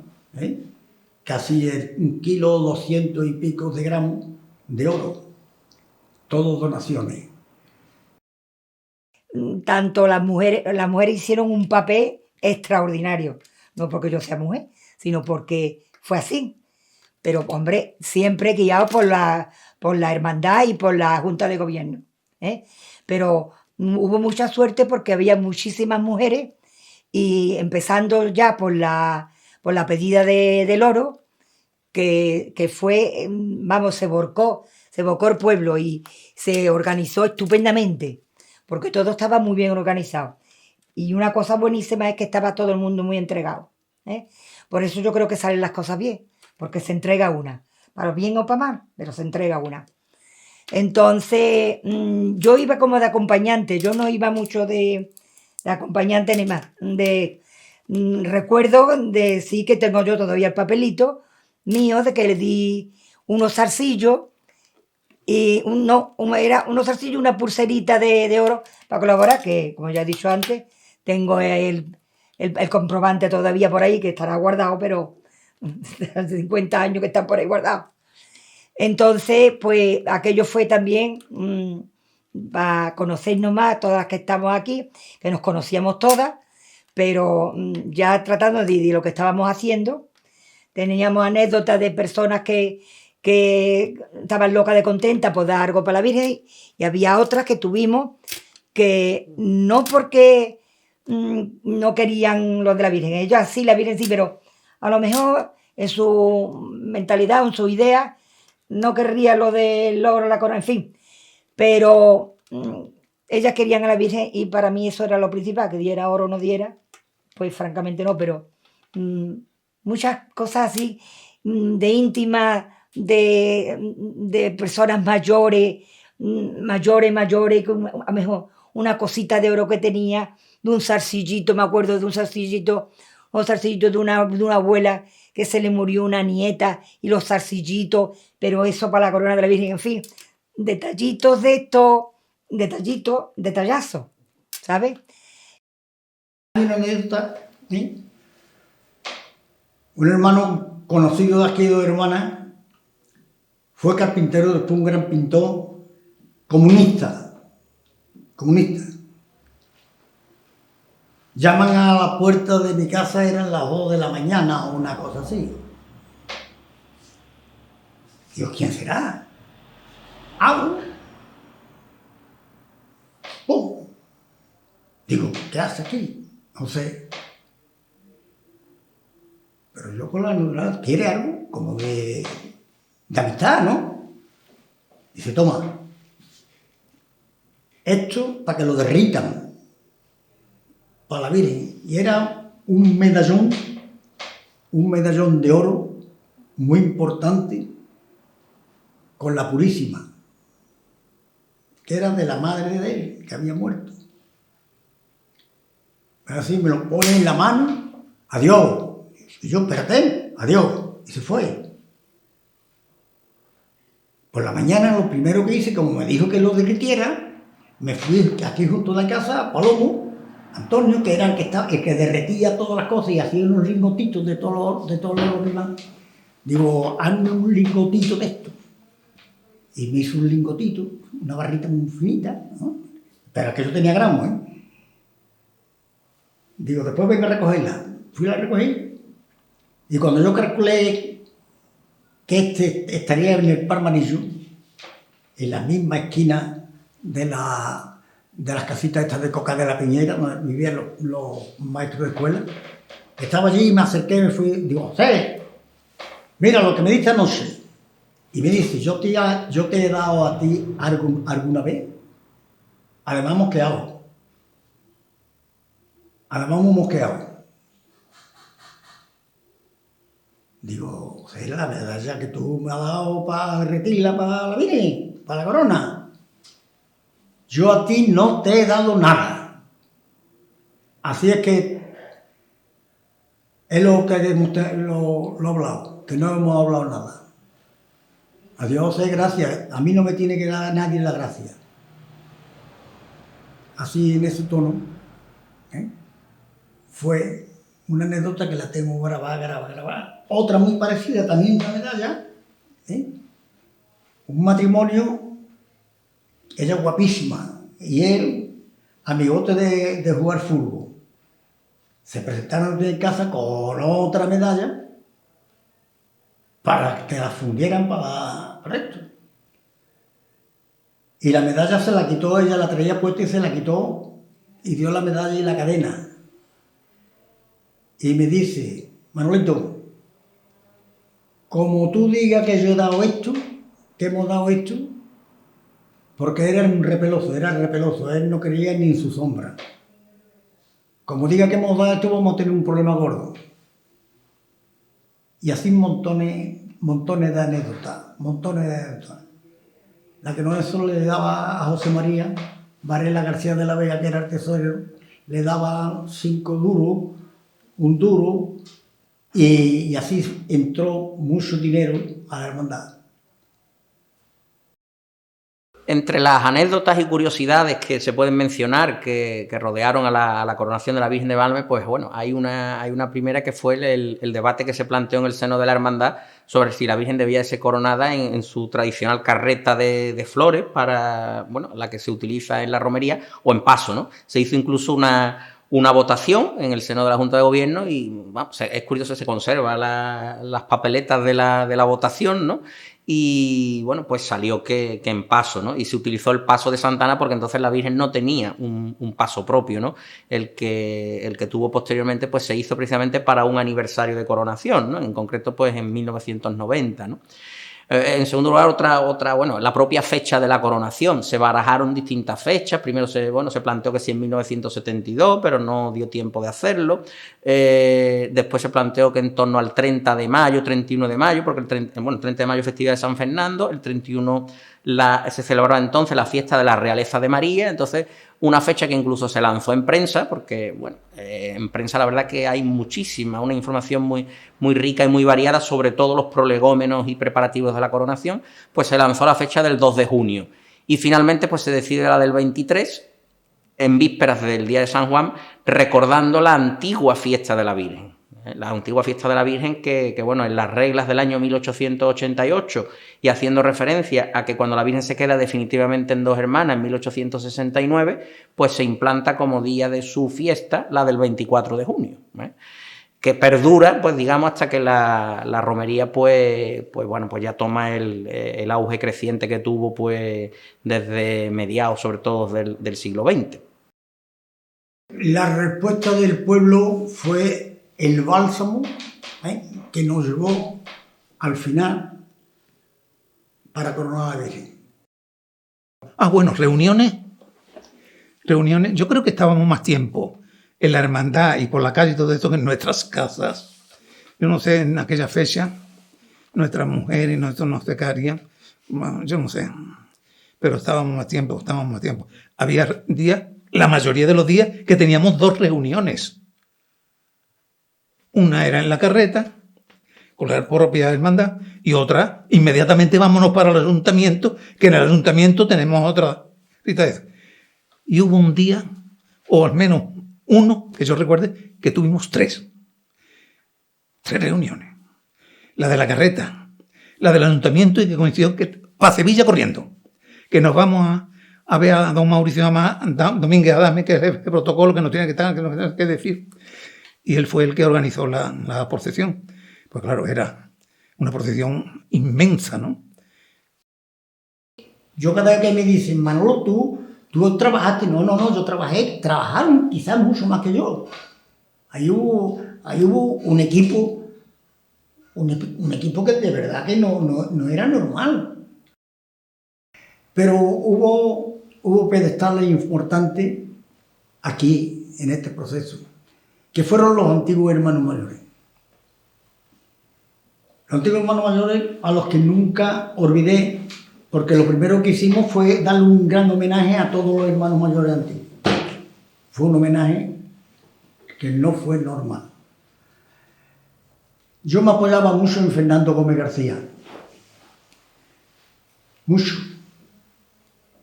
casi 1,2 kilos y pico de gramos de oro, todos donaciones. Tanto las mujeres hicieron un papel extraordinario, no porque yo sea mujer, sino porque fue así. Pero, hombre, siempre guiado por la hermandad y por la Junta de Gobierno, ¿eh? Pero hubo mucha suerte porque había muchísimas mujeres y empezando ya por la pedida del oro, que fue, vamos, se volcó el pueblo y se organizó estupendamente, porque todo estaba muy bien organizado. Y una cosa buenísima es que estaba todo el mundo muy entregado, ¿eh? Por eso yo creo que salen las cosas bien, porque se entrega una, para bien o para mal, pero se entrega una. Entonces, yo iba como de acompañante, yo no iba mucho de acompañante ni más. Recuerdo de sí que tengo yo todavía el papelito mío de que le di unos zarcillos y era unos zarcillos y una pulserita de oro para colaborar, que como ya he dicho antes, tengo el comprobante todavía por ahí que estará guardado, pero hace 50 años que está por ahí guardado. Entonces, pues aquello fue también para conocernos más, todas las que estamos aquí, que nos conocíamos todas, pero ya tratando de lo que estábamos haciendo. Teníamos anécdotas de personas que estaban locas de contenta por dar algo para la Virgen, y había otras que tuvimos que no porque no querían lo de la Virgen, ellas sí, la Virgen sí, pero a lo mejor en su mentalidad, en su idea, no querría lo del oro, la corona, en fin, pero ellas querían a la Virgen y para mí eso era lo principal, que diera oro o no diera, pues francamente no, pero muchas cosas así de íntimas, de personas mayores, mayores, con a lo mejor una cosita de oro que tenía, de un zarcillito, me acuerdo de un zarcillito de una abuela que se le murió una nieta, y los zarcillitos, pero eso para la corona de la Virgen, en fin, detallitos de estos, detallazos, ¿sabes? Hay una anécdota, ¿eh? Un hermano conocido de aquí, de hermanas, fue carpintero, después un gran pintor, comunista. Llaman a la puerta de mi casa, eran las 2 de la mañana o una cosa así. Digo, ¿quién será? Abro. ¡Pum! Digo, ¿qué hace aquí? No sé. Pero yo con la naturaleza, quiere algo como de amistad, ¿no? Dice, toma, esto para que lo derritan, para la Virgen. Y era un medallón de oro muy importante con la Purísima, que era de la madre de él, que había muerto. Así me lo pone en la mano, adiós. Y yo, espérate, adiós. Y se fue. Por la mañana lo primero que hice, como me dijo que lo derritiera, me fui aquí junto a la casa a Palomo, Antonio, que era el que derretía todas las cosas y hacía unos lingotitos de todos los demás. Digo, hazme un lingotito de esto. Y me hizo un lingotito, una barrita muy finita, ¿no? Pero que yo tenía gramos, ¿eh? Digo, después vengo a recogerla. Fui a recogí. Y cuando yo calculé que estaría en el Parmanillo, en la misma esquina de las casitas estas de Coca de la Piñera, donde vivían los maestros de escuela, estaba allí y me acerqué y me fui, digo, José, mira lo que me dice anoche. Y me dice, yo te he dado a ti alguna vez. Además hemos mosqueado. Digo, José, la medalla que tú me has dado para derretirla para la Virgen, para la corona. Yo a ti no te he dado nada. Así es que es lo que lo he hablado, que no hemos hablado nada. Adiós, gracias. A mí no me tiene que dar nadie la gracia. Así en ese tono, ¿eh? Fue una anécdota que la tengo grabada. Otra muy parecida, también una medalla, ¿eh? Un matrimonio, ella guapísima y él, amigote de jugar fútbol. Se presentaron en casa con otra medalla para que la fundieran para esto. Y la medalla se la quitó, ella la traía puesta y se la quitó y dio la medalla y la cadena. Y me dice, Manolito, como tú digas que yo he dado esto, que hemos dado esto, porque era repeloso, él no creía ni en su sombra. Como diga que hemos dado esto, vamos a tener un problema gordo. Y así montones de anécdotas. La que no eso le daba a José María Varela García de la Vega, que era el tesorero, le daba 5 duros, un duro, y así entró mucho dinero a la hermandad. Entre las anécdotas y curiosidades que se pueden mencionar que rodearon a la coronación de la Virgen de Valme, pues bueno, hay una primera que fue el debate que se planteó en el seno de la hermandad sobre si la Virgen debía ser coronada en su tradicional carreta de flores, para, bueno, la que se utiliza en la romería, o en paso, ¿no? Se hizo incluso una votación en el seno de la Junta de Gobierno y bueno, es curioso, se conservan las papeletas de la votación, ¿no? Y bueno, pues salió que en paso, ¿no? Y se utilizó el paso de Santana porque entonces la Virgen no tenía un paso propio, ¿no? El que tuvo posteriormente, pues se hizo precisamente para un aniversario de coronación, ¿no? En concreto, pues en 1990, ¿no? En segundo lugar, otra, bueno, la propia fecha de la coronación. Se barajaron distintas fechas. Primero se planteó que sí en 1972, pero no dio tiempo de hacerlo. Después se planteó que en torno al 30 de mayo, 31 de mayo, porque el 30 de mayo festividad de San Fernando, el 31 se celebraba entonces la fiesta de la realeza de María, entonces una fecha que incluso se lanzó en prensa, porque bueno, en prensa la verdad que hay muchísima, una información muy, muy rica y muy variada sobre todos los prolegómenos y preparativos de la coronación, pues se lanzó la fecha del 2 de junio. Y finalmente pues se decide la del 23, en vísperas del día de San Juan, recordando la antigua fiesta de la Virgen. La antigua fiesta de la Virgen que bueno, en las reglas del año 1888 y haciendo referencia a que cuando la Virgen se queda definitivamente en Dos Hermanas en 1869, pues se implanta como día de su fiesta la del 24 de junio, que perdura, pues digamos, hasta que la romería pues bueno, pues ya toma el auge creciente que tuvo pues desde mediados, sobre todo del siglo XX. La respuesta del pueblo fue el bálsamo, que nos llevó al final para coronar a la Virgen. Bueno, reuniones. Yo creo que estábamos más tiempo en la hermandad y por la calle y todo esto que en nuestras casas. Yo no sé, en aquella fecha, nuestras mujeres y nuestros nos secarían, yo no sé, pero estábamos más tiempo. Había días, la mayoría de los días, que teníamos 2 reuniones. Una era en la carreta, con la propia hermandad, y otra, inmediatamente vámonos para el ayuntamiento, que en el ayuntamiento tenemos otra cita de eso. Y hubo un día, o al menos uno, que yo recuerde, que tuvimos 3 reuniones. La de la carreta, la del ayuntamiento, y que coincidió que para Sevilla corriendo, que nos vamos a ver a don Mauricio Domínguez Adame, que es el protocolo que nos tiene que tiene que decir. Y él fue el que organizó la procesión. Pues claro, era una procesión inmensa, ¿no? Yo cada vez que me dicen, Manolo, tú trabajaste, no, yo trabajaron quizás mucho más que yo. Ahí hubo un equipo que de verdad que no era normal. Pero hubo pedestales importantes aquí, en este proceso, que fueron los antiguos hermanos mayores. Los antiguos hermanos mayores a los que nunca olvidé, porque lo primero que hicimos fue darle un gran homenaje a todos los hermanos mayores antiguos. Fue un homenaje que no fue normal. Yo me apoyaba mucho en Fernando Gómez García. Mucho.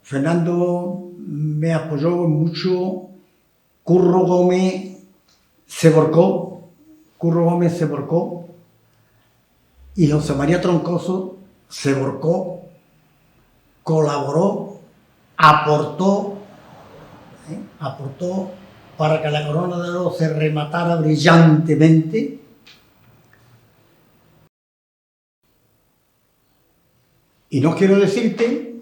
Fernando me apoyó mucho. Curro Gómez se volcó y José María Troncoso se volcó, colaboró, aportó para que la corona de oro se rematara brillantemente. Y no quiero decirte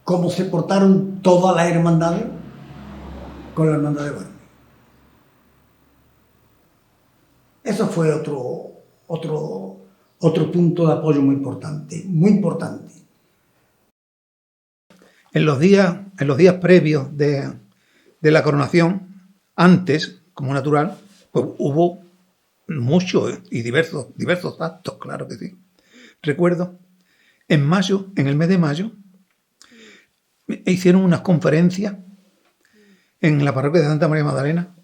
cómo se portaron todas las hermandades con la hermandad de Valme. Eso fue otro punto de apoyo muy importante, muy importante. En los días previos de la coronación, antes, como natural, pues hubo muchos y diversos actos, claro que sí. Recuerdo, en mayo, en el mes de mayo, hicieron unas conferencias en la parroquia de Santa María Magdalena.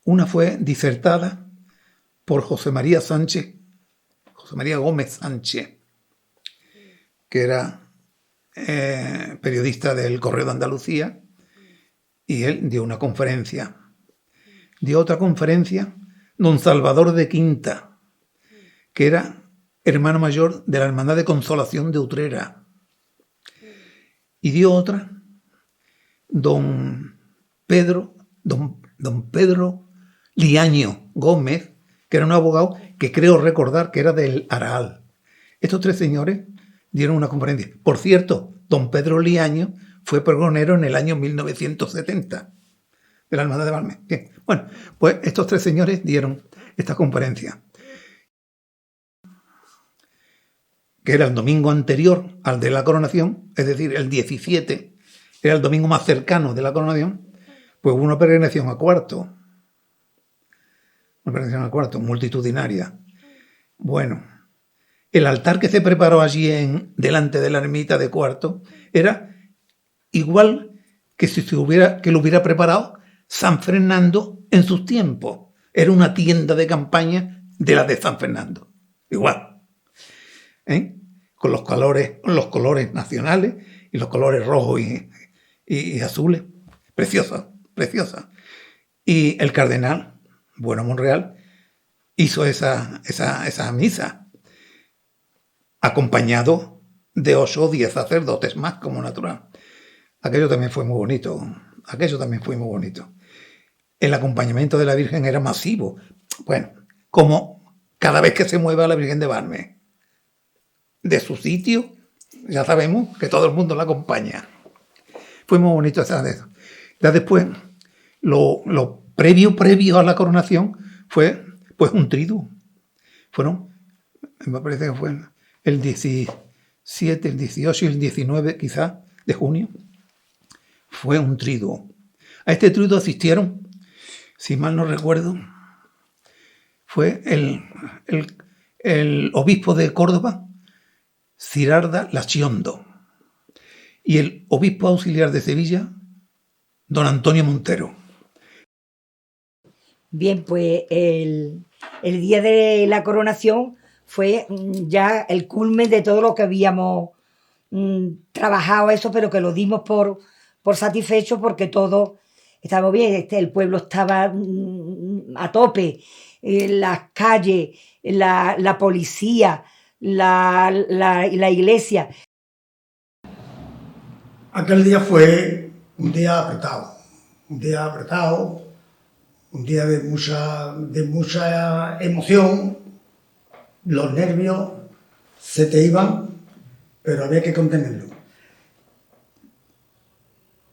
Una fue disertada por José María Gómez Sánchez, que era periodista del Correo de Andalucía, y él dio una conferencia. Dio otra conferencia don Salvador de Quinta, que era hermano mayor de la Hermandad de Consolación de Utrera. Y dio otra don Pedro Liaño Gómez, que era un abogado que creo recordar que era del Araal. Estos 3 señores dieron una conferencia. Por cierto, don Pedro Liaño fue pregonero en el año 1970 de la Hermandad de Valme. Bien. Bueno, pues estos 3 señores dieron esta conferencia, que era el domingo anterior al de la coronación, es decir, el 17, era el domingo más cercano de la coronación. Pues hubo una peregrinación a Cuarto, multitudinaria. Bueno, el altar que se preparó allí delante de la ermita de Cuarto era igual que si lo hubiera preparado San Fernando en sus tiempos. Era una tienda de campaña de la de San Fernando. Igual. Con los colores nacionales y los colores rojos y azules. Preciosa, preciosa. Y el cardenal, Bueno Monreal, hizo esa misa, acompañado de 8 o 10 sacerdotes más, como natural. Aquello también fue muy bonito. El acompañamiento de la Virgen era masivo. Bueno, como cada vez que se mueva la Virgen de Valme de su sitio, ya sabemos que todo el mundo la acompaña. Fue muy bonito esa de eso. Ya después, lo previo a la coronación fue pues un triduo. Me parece que fue el 17, el 18 y el 19 quizás de junio. Fue un triduo. A este triduo asistieron, si mal no recuerdo, fue el obispo de Córdoba, Cirarda Lachiondo, y el obispo auxiliar de Sevilla, don Antonio Montero. Bien, pues el día de la coronación fue ya el culmen de todo lo que habíamos trabajado eso, pero que lo dimos por satisfecho porque todo estaba bien. El pueblo estaba a tope, las calles, la policía, la iglesia. Aquel día fue un día apretado, un día de mucha emoción. Los nervios se te iban, pero había que contenerlo.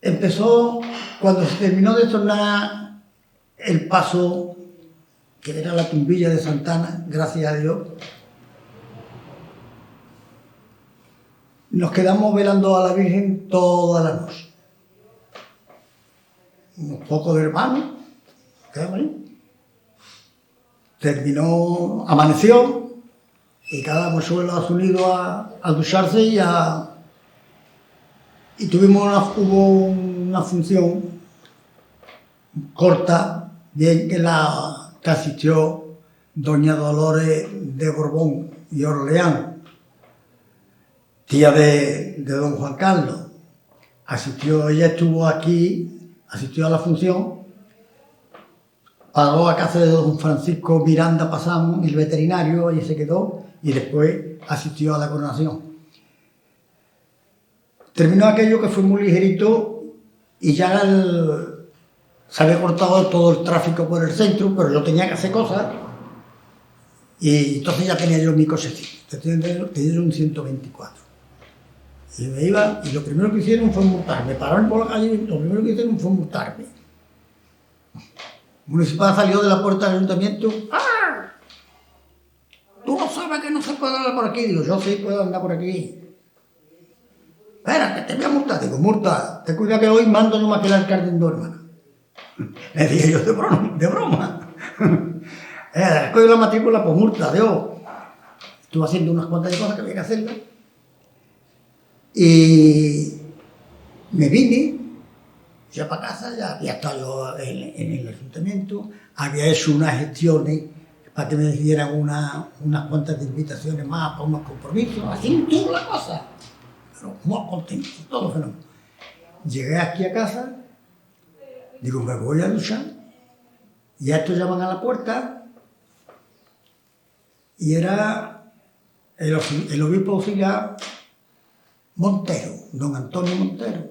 Empezó cuando se terminó de tornar el paso, que era la tumbilla de Santana, gracias a Dios. Nos quedamos velando a la Virgen toda la noche. Unos pocos de hermanos, quedamos ahí. Terminó, amaneció, y cada mochuelo a su nido a ducharse y hubo una función corta, bien que asistió doña Dolores de Borbón y Orleán, tía de don Juan Carlos. Ella estuvo aquí, asistió a la función, pagó a casa de don Francisco Miranda Pasamos, el veterinario, y se quedó, y después asistió a la coronación. Terminó aquello que fue muy ligerito y ya se había cortado todo el tráfico por el centro, pero yo tenía que hacer cosas y entonces ya tenía yo mi cochecito, tenía yo un 124. Y me iba, y lo primero que hicieron fue multarme. Pararon por la calle y lo primero que hicieron fue multarme. El municipal salió de la puerta del ayuntamiento. ¡Ah! ¿Tú no sabes que no se puede andar por aquí? Digo, yo sí puedo andar por aquí. Espera, que te voy a multar. Digo, multa, ten cuidado que hoy mando nomás que el alcalde en hermana. Le dije yo, de broma. Escogí la matrícula, pues multa, Dios. Estuve haciendo unas cuantas de cosas que había que hacerlas. Y me vine ya para casa, ya había estado yo en el ayuntamiento, había hecho unas gestiones para que me dieran unas cuantas de invitaciones más para unos compromisos, así toda la cosa. Pero muy contento, todo fenómeno. Llegué aquí a casa, digo, me voy a duchar, y a estos llaman a la puerta, y era el obispo auxiliar Montero, don Antonio Montero.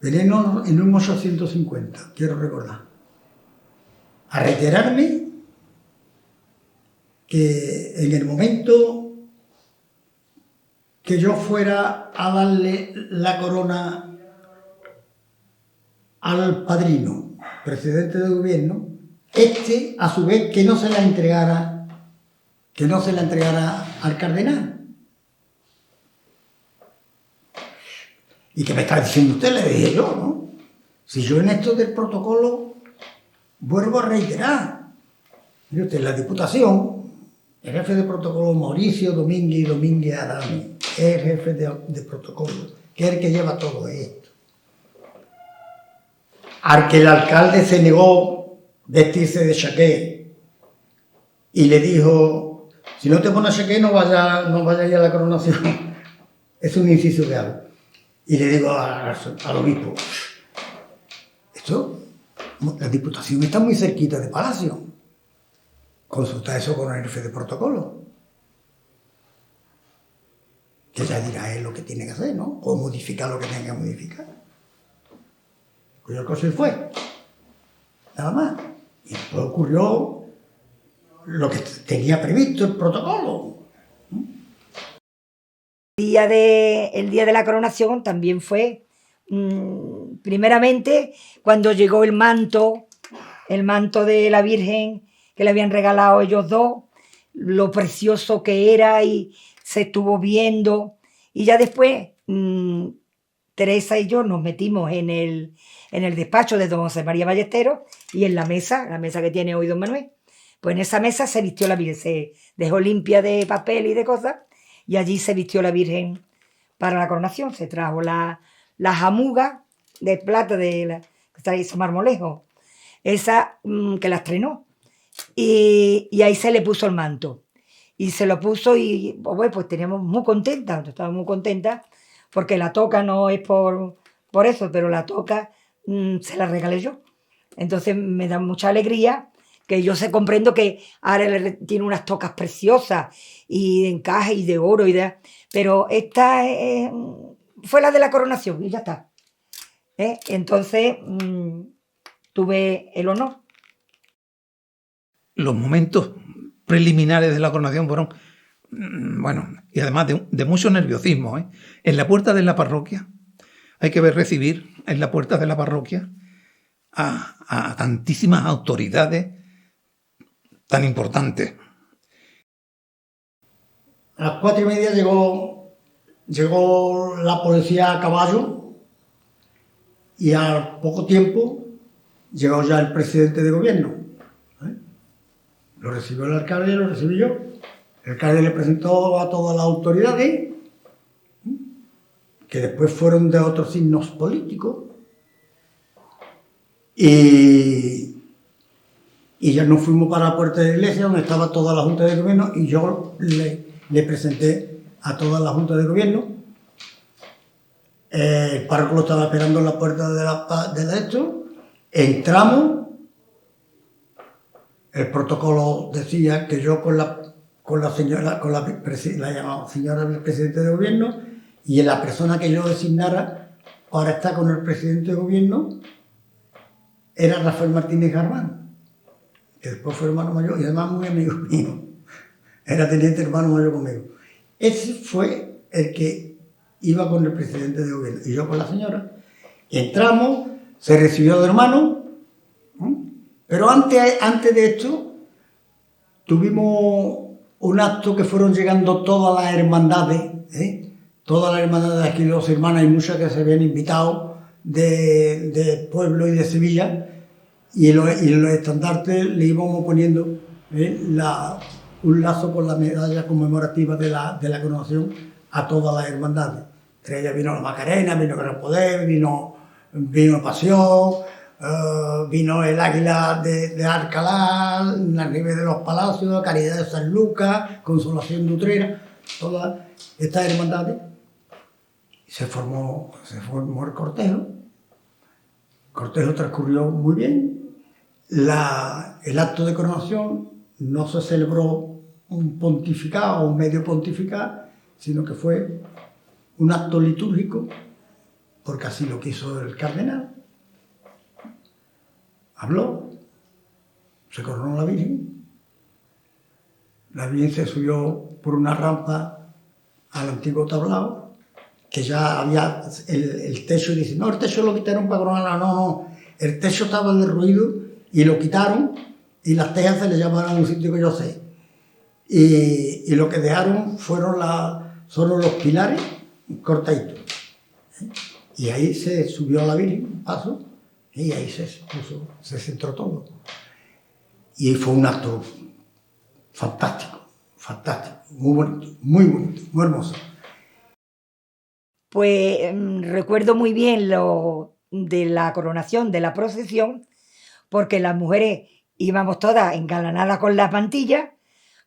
Venía en un 850, quiero recordar, a reiterarme que en el momento que yo fuera a darle la corona al padrino, presidente de gobierno, a su vez, que no se la entregara al cardenal. ¿Y qué me está diciendo usted? Le dije yo, ¿no? Si yo en esto del protocolo vuelvo a reiterar Mire usted, la Diputación, el jefe de protocolo Mauricio Domínguez Adame, es el jefe de protocolo, que es el que lleva todo esto. Al que el alcalde se negó vestirse de chaqué y le dijo, si no te pones chaqué no vaya a ir a la coronación. Es un inciso que hago. Y le digo al obispo, esto, la Diputación está muy cerquita de Palacio. Consulta eso con el jefe de protocolo. Que ya dirá él lo que tiene que hacer, ¿no? O modificar lo que tenga que modificar. Cuyo cosa fue. Nada más. Y después ocurrió lo que tenía previsto el protocolo. El día de la coronación también fue, primeramente, cuando llegó el manto de la Virgen que le habían regalado ellos dos, lo precioso que era y se estuvo viendo. Y ya después, Teresa y yo nos metimos en el despacho de don José María Ballesteros y en la mesa que tiene hoy don Manuel. Pues en esa mesa se vistió la Virgen, se dejó limpia de papel y de cosas, y allí se vistió la Virgen para la coronación. Se trajo la jamuga de plata que está ahí, ese marmolejo, esa que la estrenó. Y ahí se le puso el manto. Y se lo puso y bueno, pues estábamos muy contentas porque la toca no es por eso, pero la toca se la regalé yo. Entonces me da mucha alegría que yo comprendo que ahora tiene unas tocas preciosas y de encaje y de oro pero esta fue la de la coronación y ya está. Entonces tuve el honor. Los momentos preliminares de la coronación fueron, bueno, y además de mucho nerviosismo. En la puerta de la parroquia, hay que ver recibir en la puerta de la parroquia a tantísimas autoridades tan importantes. A las 4:30 llegó la policía a caballo y al poco tiempo llegó ya el presidente de gobierno. Lo recibió el alcalde y lo recibí yo. El alcalde le presentó a todas las autoridades, que después fueron de otros signos políticos, y ya nos fuimos para la puerta de la iglesia donde estaba toda la Junta de Gobierno y yo le presenté a toda la Junta de Gobierno. El párroco lo estaba esperando en la puerta de esto. Entramos. El protocolo decía que yo con la señora vicepresidenta de gobierno y la persona que yo designara para estar con el presidente de gobierno era Rafael Martínez Garbán, que después fue hermano mayor y además muy amigo mío. Era teniente hermano mayor conmigo. Ese fue el que iba con el presidente de gobierno y yo con la señora. Entramos, se recibió de hermano. Pero antes de esto, tuvimos un acto que fueron llegando todas las hermandades, todas las hermandades de aquí de Dos Hermanas, y muchas que se habían invitado de pueblo y de Sevilla, y en los estandartes le íbamos poniendo un lazo con la medalla conmemorativa de la coronación a todas las hermandades. Entre ellas vino la Macarena, vino Gran Poder, vino Pasión, vino el Águila de Alcalá, la Nieve de los Palacios, Caridad de San Lucas, Consolación de Utrera, todas estas hermandades. Se formó el cortejo. El cortejo transcurrió muy bien. El acto de coronación no se celebró un pontificado o un medio pontificado, sino que fue un acto litúrgico, porque así lo quiso el cardenal. Habló, se coronó la Virgen se subió por una rampa al antiguo tablado, que ya había el techo, y dice, no, el techo lo quitaron para coronarla, no, el techo estaba derruido y lo quitaron y las tejas se le llamaron a un sitio que yo sé. Y lo que dejaron fueron solo los pilares cortaditos. Y ahí se subió a la Virgen, un paso, y ahí se centró todo. Y fue un acto fantástico, fantástico, muy bonito, muy hermoso. Pues recuerdo muy bien lo de la coronación, de la procesión, porque las mujeres íbamos todas engalanadas con las mantillas,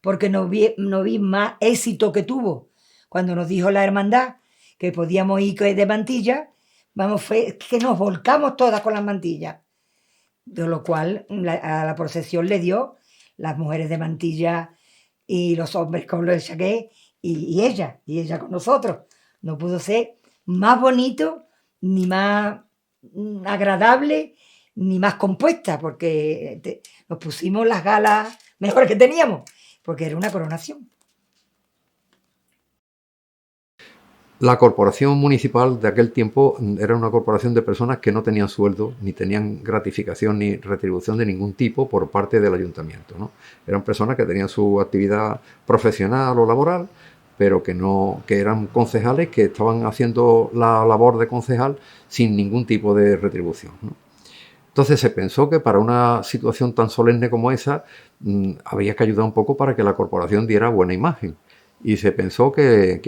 porque no vi más éxito que tuvo cuando nos dijo la hermandad que podíamos ir de mantilla, vamos, fue que nos volcamos todas con las mantillas. De lo cual a la procesión le dio las mujeres de mantilla y los hombres con los chaqués y ella con nosotros. No pudo ser más bonito, ni más agradable, ni más compuesta, porque nos pusimos las galas mejor que teníamos, porque era una coronación. La corporación municipal de aquel tiempo era una corporación de personas que no tenían sueldo, ni tenían gratificación ni retribución de ningún tipo por parte del ayuntamiento, ¿no? Eran personas que tenían su actividad profesional o laboral, pero que eran concejales que estaban haciendo la labor de concejal sin ningún tipo de retribución, ¿no? Entonces se pensó que para una situación tan solemne como esa había que ayudar un poco para que la corporación diera buena imagen. Y se pensó que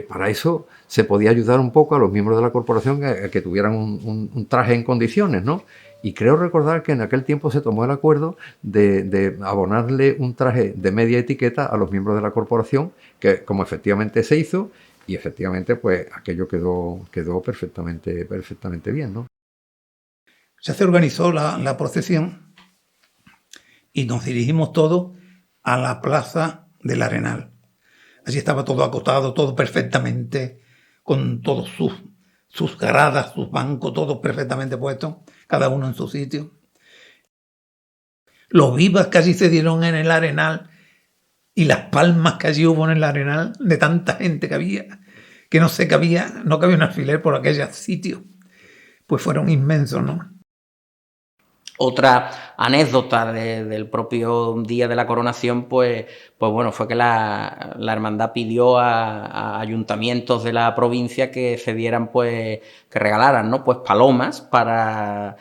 para eso se podía ayudar un poco a los miembros de la corporación a que tuvieran un traje en condiciones, ¿no? Y creo recordar que en aquel tiempo se tomó el acuerdo de abonarle un traje de media etiqueta a los miembros de la corporación, que como efectivamente se hizo, y efectivamente pues aquello quedó perfectamente bien, ¿no? Se organizó la procesión y nos dirigimos todos a la plaza del Arenal. Allí estaba todo acotado, todo perfectamente, con todos sus gradas, sus bancos, todos perfectamente puestos, cada uno en su sitio. Los vivas que allí se dieron en el Arenal y las palmas que allí hubo en el Arenal de tanta gente que había, que no cabía un alfiler por aquellos sitios, pues fueron inmensos, ¿no? Otra anécdota del propio día de la coronación, pues bueno, fue que la hermandad pidió a ayuntamientos de la provincia que cedieran, pues, que regalaran, ¿no?, pues palomas para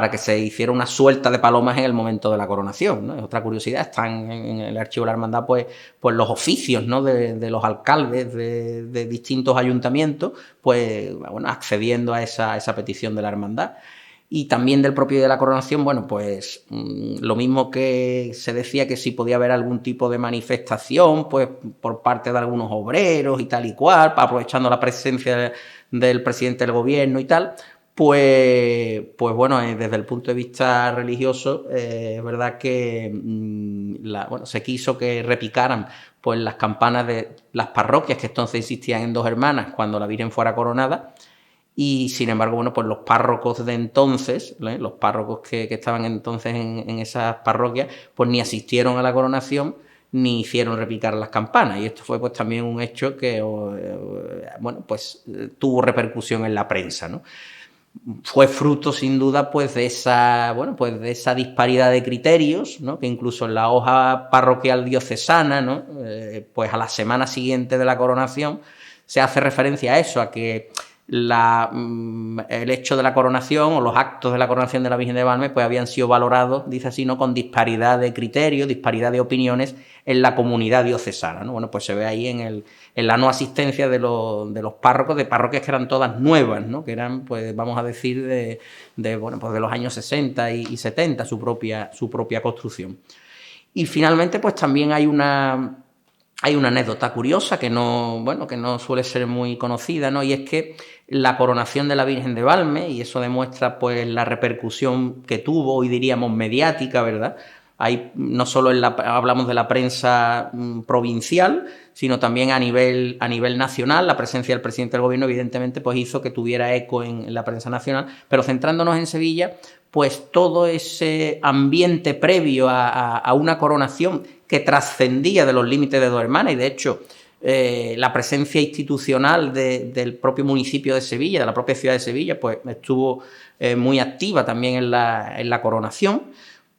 que se hiciera una suelta de palomas en el momento de la coronación, ¿no? Es otra curiosidad, están en el archivo de la hermandad, pues los oficios, ¿no?, de los alcaldes de distintos ayuntamientos, pues bueno, accediendo a esa petición de la hermandad. Y también del propio día de la coronación, bueno, pues lo mismo que se decía que si podía haber algún tipo de manifestación, pues por parte de algunos obreros y tal y cual, aprovechando la presencia del presidente del gobierno y tal, pues bueno, desde el punto de vista religioso, es verdad que se quiso que repicaran pues las campanas de las parroquias que entonces existían en Dos Hermanas cuando la Virgen fuera coronada. Y sin embargo, bueno, pues los párrocos de entonces, los párrocos que estaban entonces en esas parroquias, pues ni asistieron a la coronación ni hicieron repicar las campanas. Y esto fue pues también un hecho que, bueno, pues tuvo repercusión en la prensa, ¿no? Fue fruto sin duda pues de esa disparidad de criterios, ¿no?, que incluso en la hoja parroquial diocesana, ¿no?, pues a la semana siguiente de la coronación se hace referencia a eso, a que el hecho de la coronación o los actos de la coronación de la Virgen de Valme pues habían sido valorados, dice así, ¿no?, con disparidad de criterios, disparidad de opiniones en la comunidad diocesana, ¿no? Bueno, pues se ve ahí en la no asistencia de los párrocos de parroquias que eran todas nuevas, ¿no?, que eran, pues vamos a decir, de los años 60 y 70, su propia construcción. Y finalmente pues también hay una anécdota curiosa que no suele ser muy conocida, ¿no?, y es que la coronación de la Virgen de Valme, y eso demuestra pues la repercusión que tuvo, hoy diríamos mediática, ¿verdad? Hay, no solo hablamos de la prensa provincial, sino también a nivel nacional. La presencia del presidente del gobierno evidentemente pues hizo que tuviera eco en la prensa nacional, pero centrándonos en Sevilla, pues todo ese ambiente previo a una coronación que trascendía de los límites de Dos Hermanas, y de hecho la presencia institucional del propio municipio de Sevilla, de la propia ciudad de Sevilla, pues estuvo muy activa también en la coronación,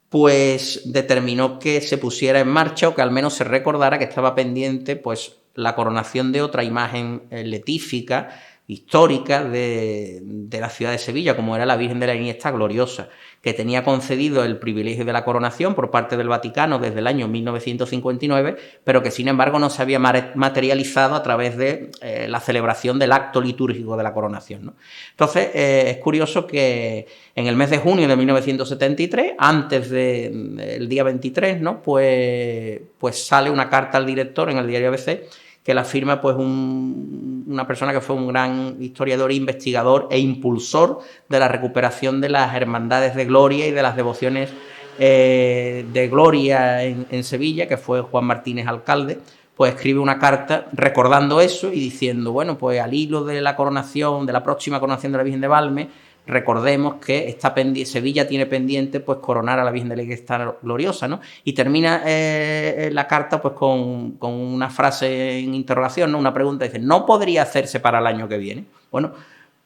pues determinó que se pusiera en marcha, o que al menos se recordara que estaba pendiente pues la coronación de otra imagen letífica histórica de la ciudad de Sevilla, como era la Virgen de la Iniesta Gloriosa, que tenía concedido el privilegio de la coronación por parte del Vaticano desde el año 1959, pero que sin embargo no se había materializado a través de la celebración del acto litúrgico de la coronación, ¿no? Entonces, es curioso que en el mes de junio de 1973, antes del día 23, ¿no? pues sale una carta al director en el diario ABC, que la firma pues una persona que fue un gran historiador, investigador e impulsor de la recuperación de las hermandades de gloria y de las devociones de gloria en Sevilla, que fue Juan Martínez, alcalde. Pues escribe una carta recordando eso y diciendo, bueno, pues al hilo de la coronación, de la próxima coronación de la Virgen de Valme, recordemos que Sevilla tiene pendiente pues coronar a la Virgen de la Iniesta Gloriosa, ¿no? Y termina la carta pues con una frase en interrogación, ¿no? Una pregunta, dice, ¿no podría hacerse para el año que viene? Bueno,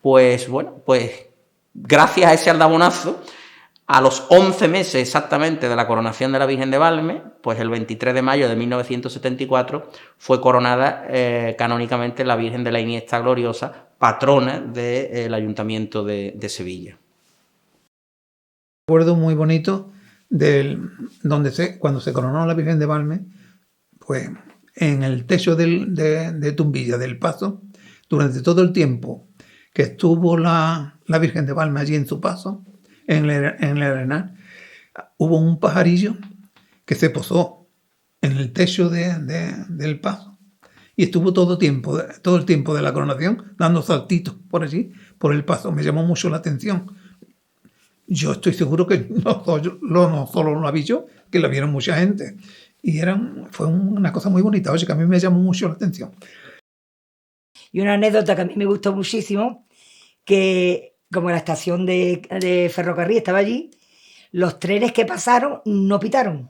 pues gracias a ese aldabonazo, a los 11 meses exactamente de la coronación de la Virgen de Valme, pues el 23 de mayo de 1974 fue coronada canónicamente la Virgen de la Iniesta Gloriosa, patrona del Ayuntamiento de Sevilla. Recuerdo muy bonito cuando se coronó la Virgen de Valme, pues en el techo de Tumbilla del Paso, durante todo el tiempo que estuvo la Virgen de Valme allí en su paso, en el Arenal, hubo un pajarillo que se posó en el techo del paso y estuvo todo el tiempo de la coronación dando saltitos por allí, por el paso. Me llamó mucho la atención. Yo estoy seguro que no solo lo vi yo, que lo vieron mucha gente. Y fue una cosa muy bonita, oye, que a mí me llamó mucho la atención. Y una anécdota que a mí me gustó muchísimo, que como la estación de ferrocarril estaba allí, los trenes que pasaron no pitaron.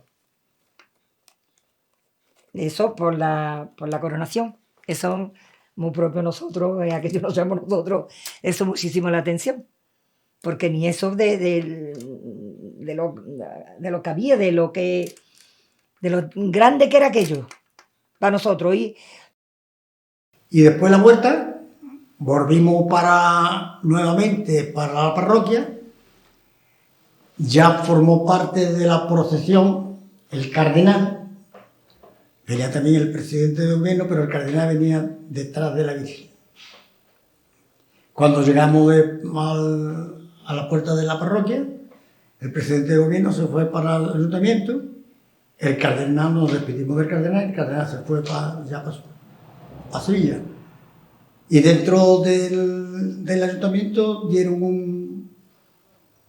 Eso por la coronación. Eso muy propio nosotros, aquello nos llamamos nosotros, eso muchísimo la atención. Porque ni eso de lo que había, de lo grande que era aquello para nosotros. Y después de la vuelta, volvimos nuevamente para la parroquia. Ya formó parte de la procesión el cardenal. Venía también el presidente de gobierno, pero el cardenal venía detrás de la Virgen. Cuando llegamos a la puerta de la parroquia, el presidente de gobierno se fue para el ayuntamiento, el cardenal, nos despedimos del cardenal, el cardenal se fue para Sevilla. Y dentro del ayuntamiento dieron un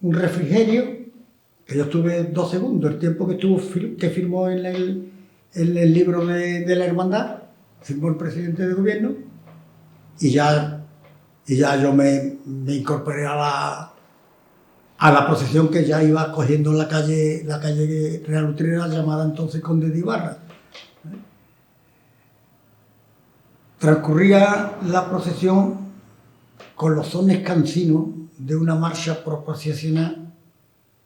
refrigerio, que yo estuve 2 segundos, el tiempo que firmó en el libro de la hermandad, firmó el presidente de gobierno, y ya yo me incorporé a la procesión que ya iba cogiendo la calle Real Utrera, llamada entonces Conde de Ibarra. Transcurría la procesión con los sones cansinos de una marcha procesional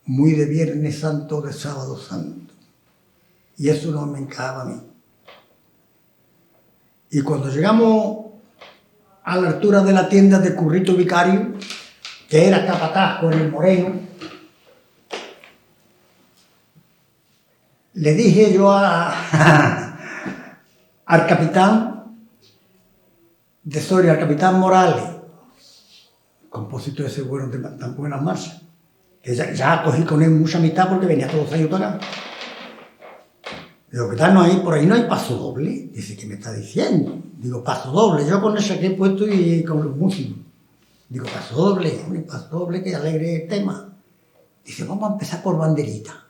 muy de Viernes Santo, de Sábado Santo. Y eso no me encajaba a mí. Y cuando llegamos a la altura de la tienda de Currito Vicario, que era capataz con el Moreno, le dije yo al capitán de Soria, al capitán Morales, compositor ese bueno de tan buenas marchas, que ya cogí con él mucha amistad porque venía todos los años tocando. Digo, ¿qué tal? Por ahí no hay paso doble. Dice, ¿qué me está diciendo? Digo, paso doble, yo con ese que he puesto y con los músicos. Digo, paso doble, que alegre el tema. Dice, vamos a empezar por banderita.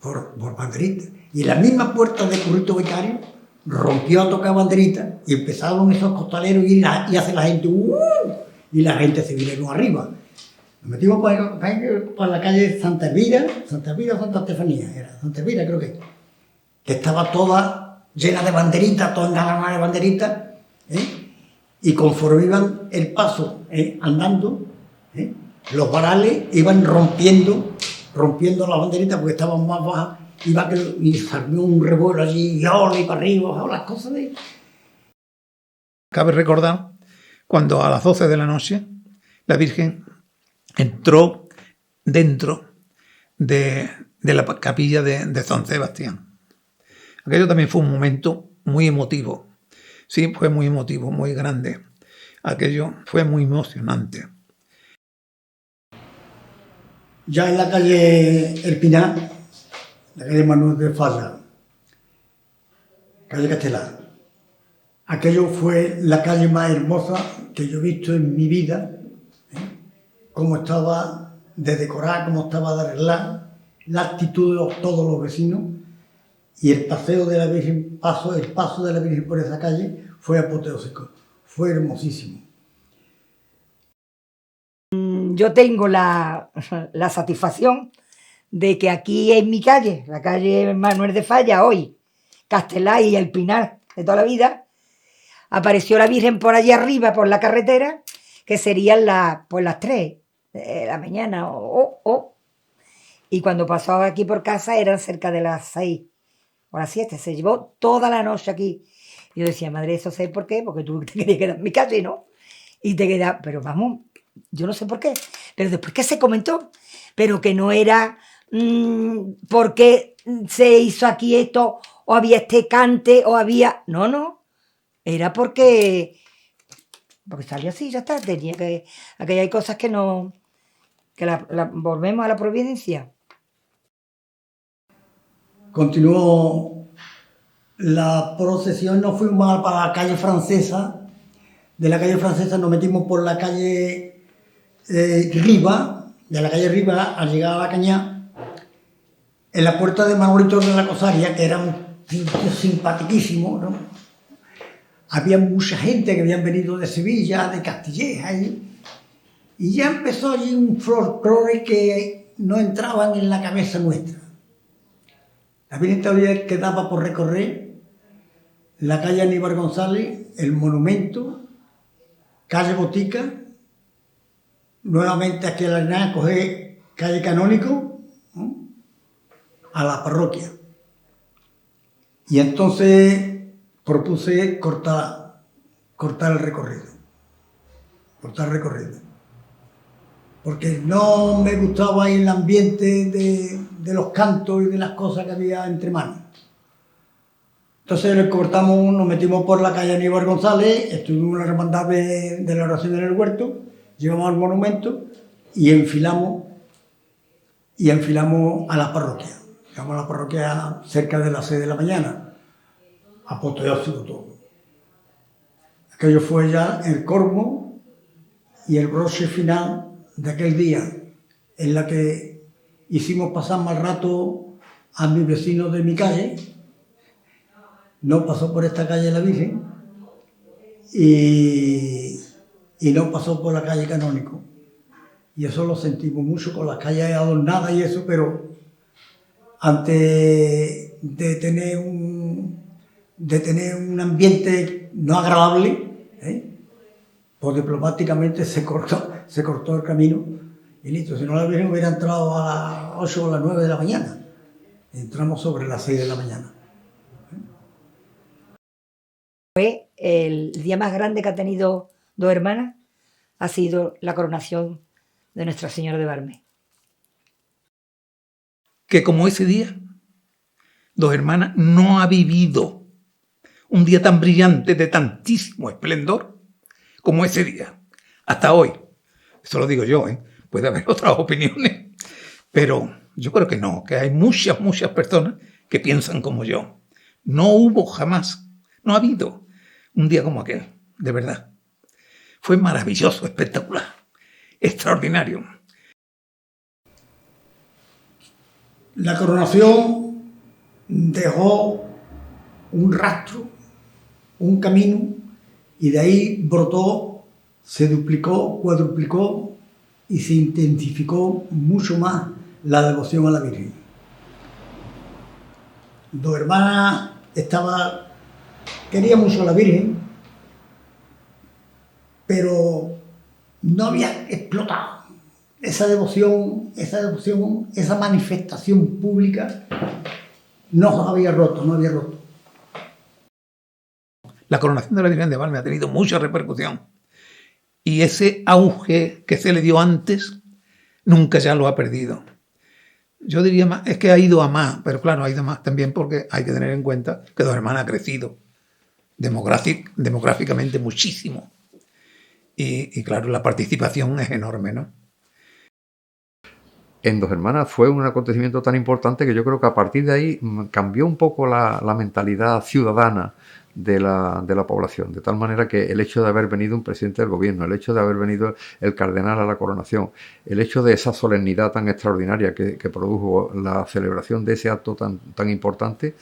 Por banderita. Y la misma puerta de Currito Vicario rompió a tocar banderita y empezaron esos costaleros y hace la gente y la gente se vino arriba. Nos metimos por la calle Santa Elvira o Santa Estefanía, era Santa Elvira creo que estaba toda llena de banderitas, toda engalanada de banderitas, y conforme iban el paso andando, los varales iban rompiendo las banderitas porque estaban más bajas, y salió un revuelo allí, y para arriba, las cosas de... Cabe recordar cuando a las 12 de la noche la Virgen entró dentro de la capilla de San Sebastián. Aquello también fue un momento muy emotivo. Sí, fue muy emotivo, muy grande. Aquello fue muy emocionante. Ya en la calle El Pinar, la calle Manuel de Falla, calle Castelar, aquello fue la calle más hermosa que yo he visto en mi vida, cómo estaba de decorar, cómo estaba de arreglar, la actitud de todos los vecinos, y el paseo de la Virgen, el paso de la Virgen por esa calle fue apoteósico, fue hermosísimo. Yo tengo la satisfacción de que aquí en mi calle, la calle Manuel de Falla, hoy, Castelar y El Pinar de toda la vida, apareció la Virgen por allí arriba, por la carretera, que serían las 3 de la mañana, y cuando pasaba aquí por casa eran cerca de las 6 o las 7, se llevó toda la noche aquí. Yo decía, madre, eso sé por qué, porque tú te querías quedar en mi calle, ¿no? Y te quedas, pero vamos, yo no sé por qué, pero después que se comentó, pero que no era porque se hizo aquí esto, o había este cante, o había... No, era porque salió así, ya está, tenía que... Aquí hay cosas que no... que volvemos a la providencia. Continuó la procesión, nos fuimos para la calle Francesa. De la calle Francesa nos metimos por la calle Riva, de la calle Riva al llegar a la Cañá, en la puerta de Manolito de la Cosaria, que era un sitio simpaticísimo, ¿no? Había mucha gente que habían venido de Sevilla, de Castilleja, y ya empezó allí un folclore que no entraban en la cabeza nuestra. La Virgen todavía quedaba por recorrer la calle Aníbal González, el monumento, calle Botica, nuevamente aquí a la Arenal, coger calle Canónico, ¿no?, a la parroquia. Y entonces propuse cortar el recorrido. Porque no me gustaba ahí el ambiente de los cantos y de las cosas que había entre manos. Entonces le cortamos, nos metimos por la calle Aníbal González, estuvimos en la hermandad de la oración en el huerto, llegamos al monumento y enfilamos a la parroquia. Llegamos a la parroquia cerca de las 6 de la mañana, apoteósico todo. Aquello fue ya el colmo y el broche final de aquel día, en la que hicimos pasar mal rato a mis vecinos de mi calle. No pasó por esta calle la Virgen y no pasó por la calle Canónico. Y eso lo sentimos mucho con las calles adornadas y eso, pero antes de tener un ambiente no agradable, pues diplomáticamente se cortó el camino y listo. Si no, la Virgen hubiera entrado a las 8 o a las 9 de la mañana. Entramos sobre las 6 de la mañana. Fue el día más grande que ha tenido Dos Hermanas, ha sido la coronación de Nuestra Señora de Valme. Que como ese día, Dos Hermanas no ha vivido un día tan brillante, de tantísimo esplendor, como ese día, hasta hoy. Eso lo digo yo, puede haber otras opiniones, pero yo creo que no, que hay muchas personas que piensan como yo. No hubo jamás, no ha habido un día como aquel, de verdad. Fue maravilloso, espectacular, extraordinario. La coronación dejó un rastro, un camino, y de ahí brotó, se duplicó, cuadruplicó y se intensificó mucho más la devoción a la Virgen. Dos Hermanas quería mucho a la Virgen, pero no había explotado esa devoción, esa manifestación pública, no había roto. La coronación de la Virgen de Valme ha tenido mucha repercusión. Y ese auge que se le dio antes, nunca ya lo ha perdido. Yo diría más, es que ha ido a más, pero claro, ha ido a más también porque hay que tener en cuenta que Dos Hermanas ha crecido demográficamente muchísimo. Y claro, la participación es enorme, ¿no? En Dos Hermanas fue un acontecimiento tan importante que yo creo que a partir de ahí cambió un poco la mentalidad ciudadana de la población, de tal manera que el hecho de haber venido un presidente del gobierno, el hecho de haber venido el cardenal a la coronación, el hecho de esa solemnidad tan extraordinaria que produjo la celebración de ese acto tan importante,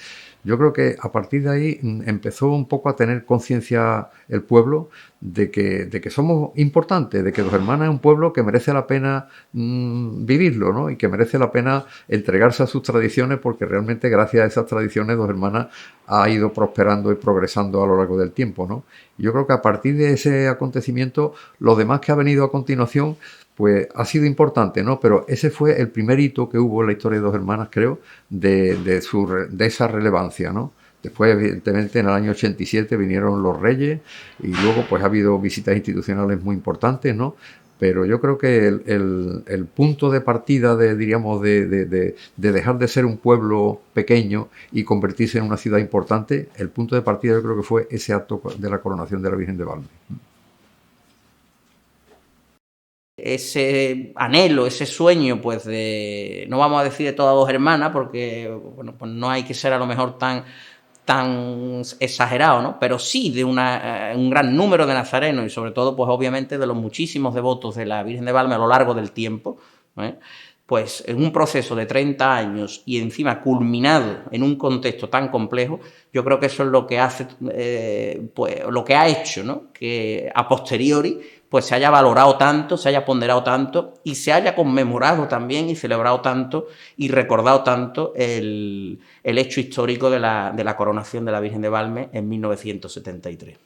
yo creo que a partir de ahí empezó un poco a tener conciencia el pueblo de que somos importantes, de que Dos Hermanas es un pueblo que merece la pena vivirlo, ¿no? Y que merece la pena entregarse a sus tradiciones, porque realmente gracias a esas tradiciones Dos Hermanas ha ido prosperando y progresando a lo largo del tiempo, ¿no? Yo creo que a partir de ese acontecimiento, lo demás que ha venido a continuación, pues ha sido importante, ¿no? Pero ese fue el primer hito que hubo en la historia de Dos Hermanas, creo, de esa relevancia, ¿no? Después, evidentemente, en el año 87 vinieron los Reyes y luego pues ha habido visitas institucionales muy importantes, ¿no? Pero yo creo que el punto de partida diríamos, de dejar de ser un pueblo pequeño y convertirse en una ciudad importante, el punto de partida yo creo que fue ese acto de la coronación de la Virgen de Valme. Ese anhelo, ese sueño, pues no vamos a decir de todas Dos Hermanas, porque bueno, pues no hay que ser a lo mejor tan exagerado, ¿no? Pero sí de un gran número de nazarenos y sobre todo, pues obviamente de los muchísimos devotos de la Virgen de Valme a lo largo del tiempo, pues en un proceso de 30 años y encima culminado en un contexto tan complejo, yo creo que eso es lo que hace, pues lo que ha hecho, ¿no? Que a posteriori pues se haya valorado tanto, se haya ponderado tanto y se haya conmemorado también y celebrado tanto y recordado tanto el hecho histórico de la coronación de la Virgen de Valme en 1973.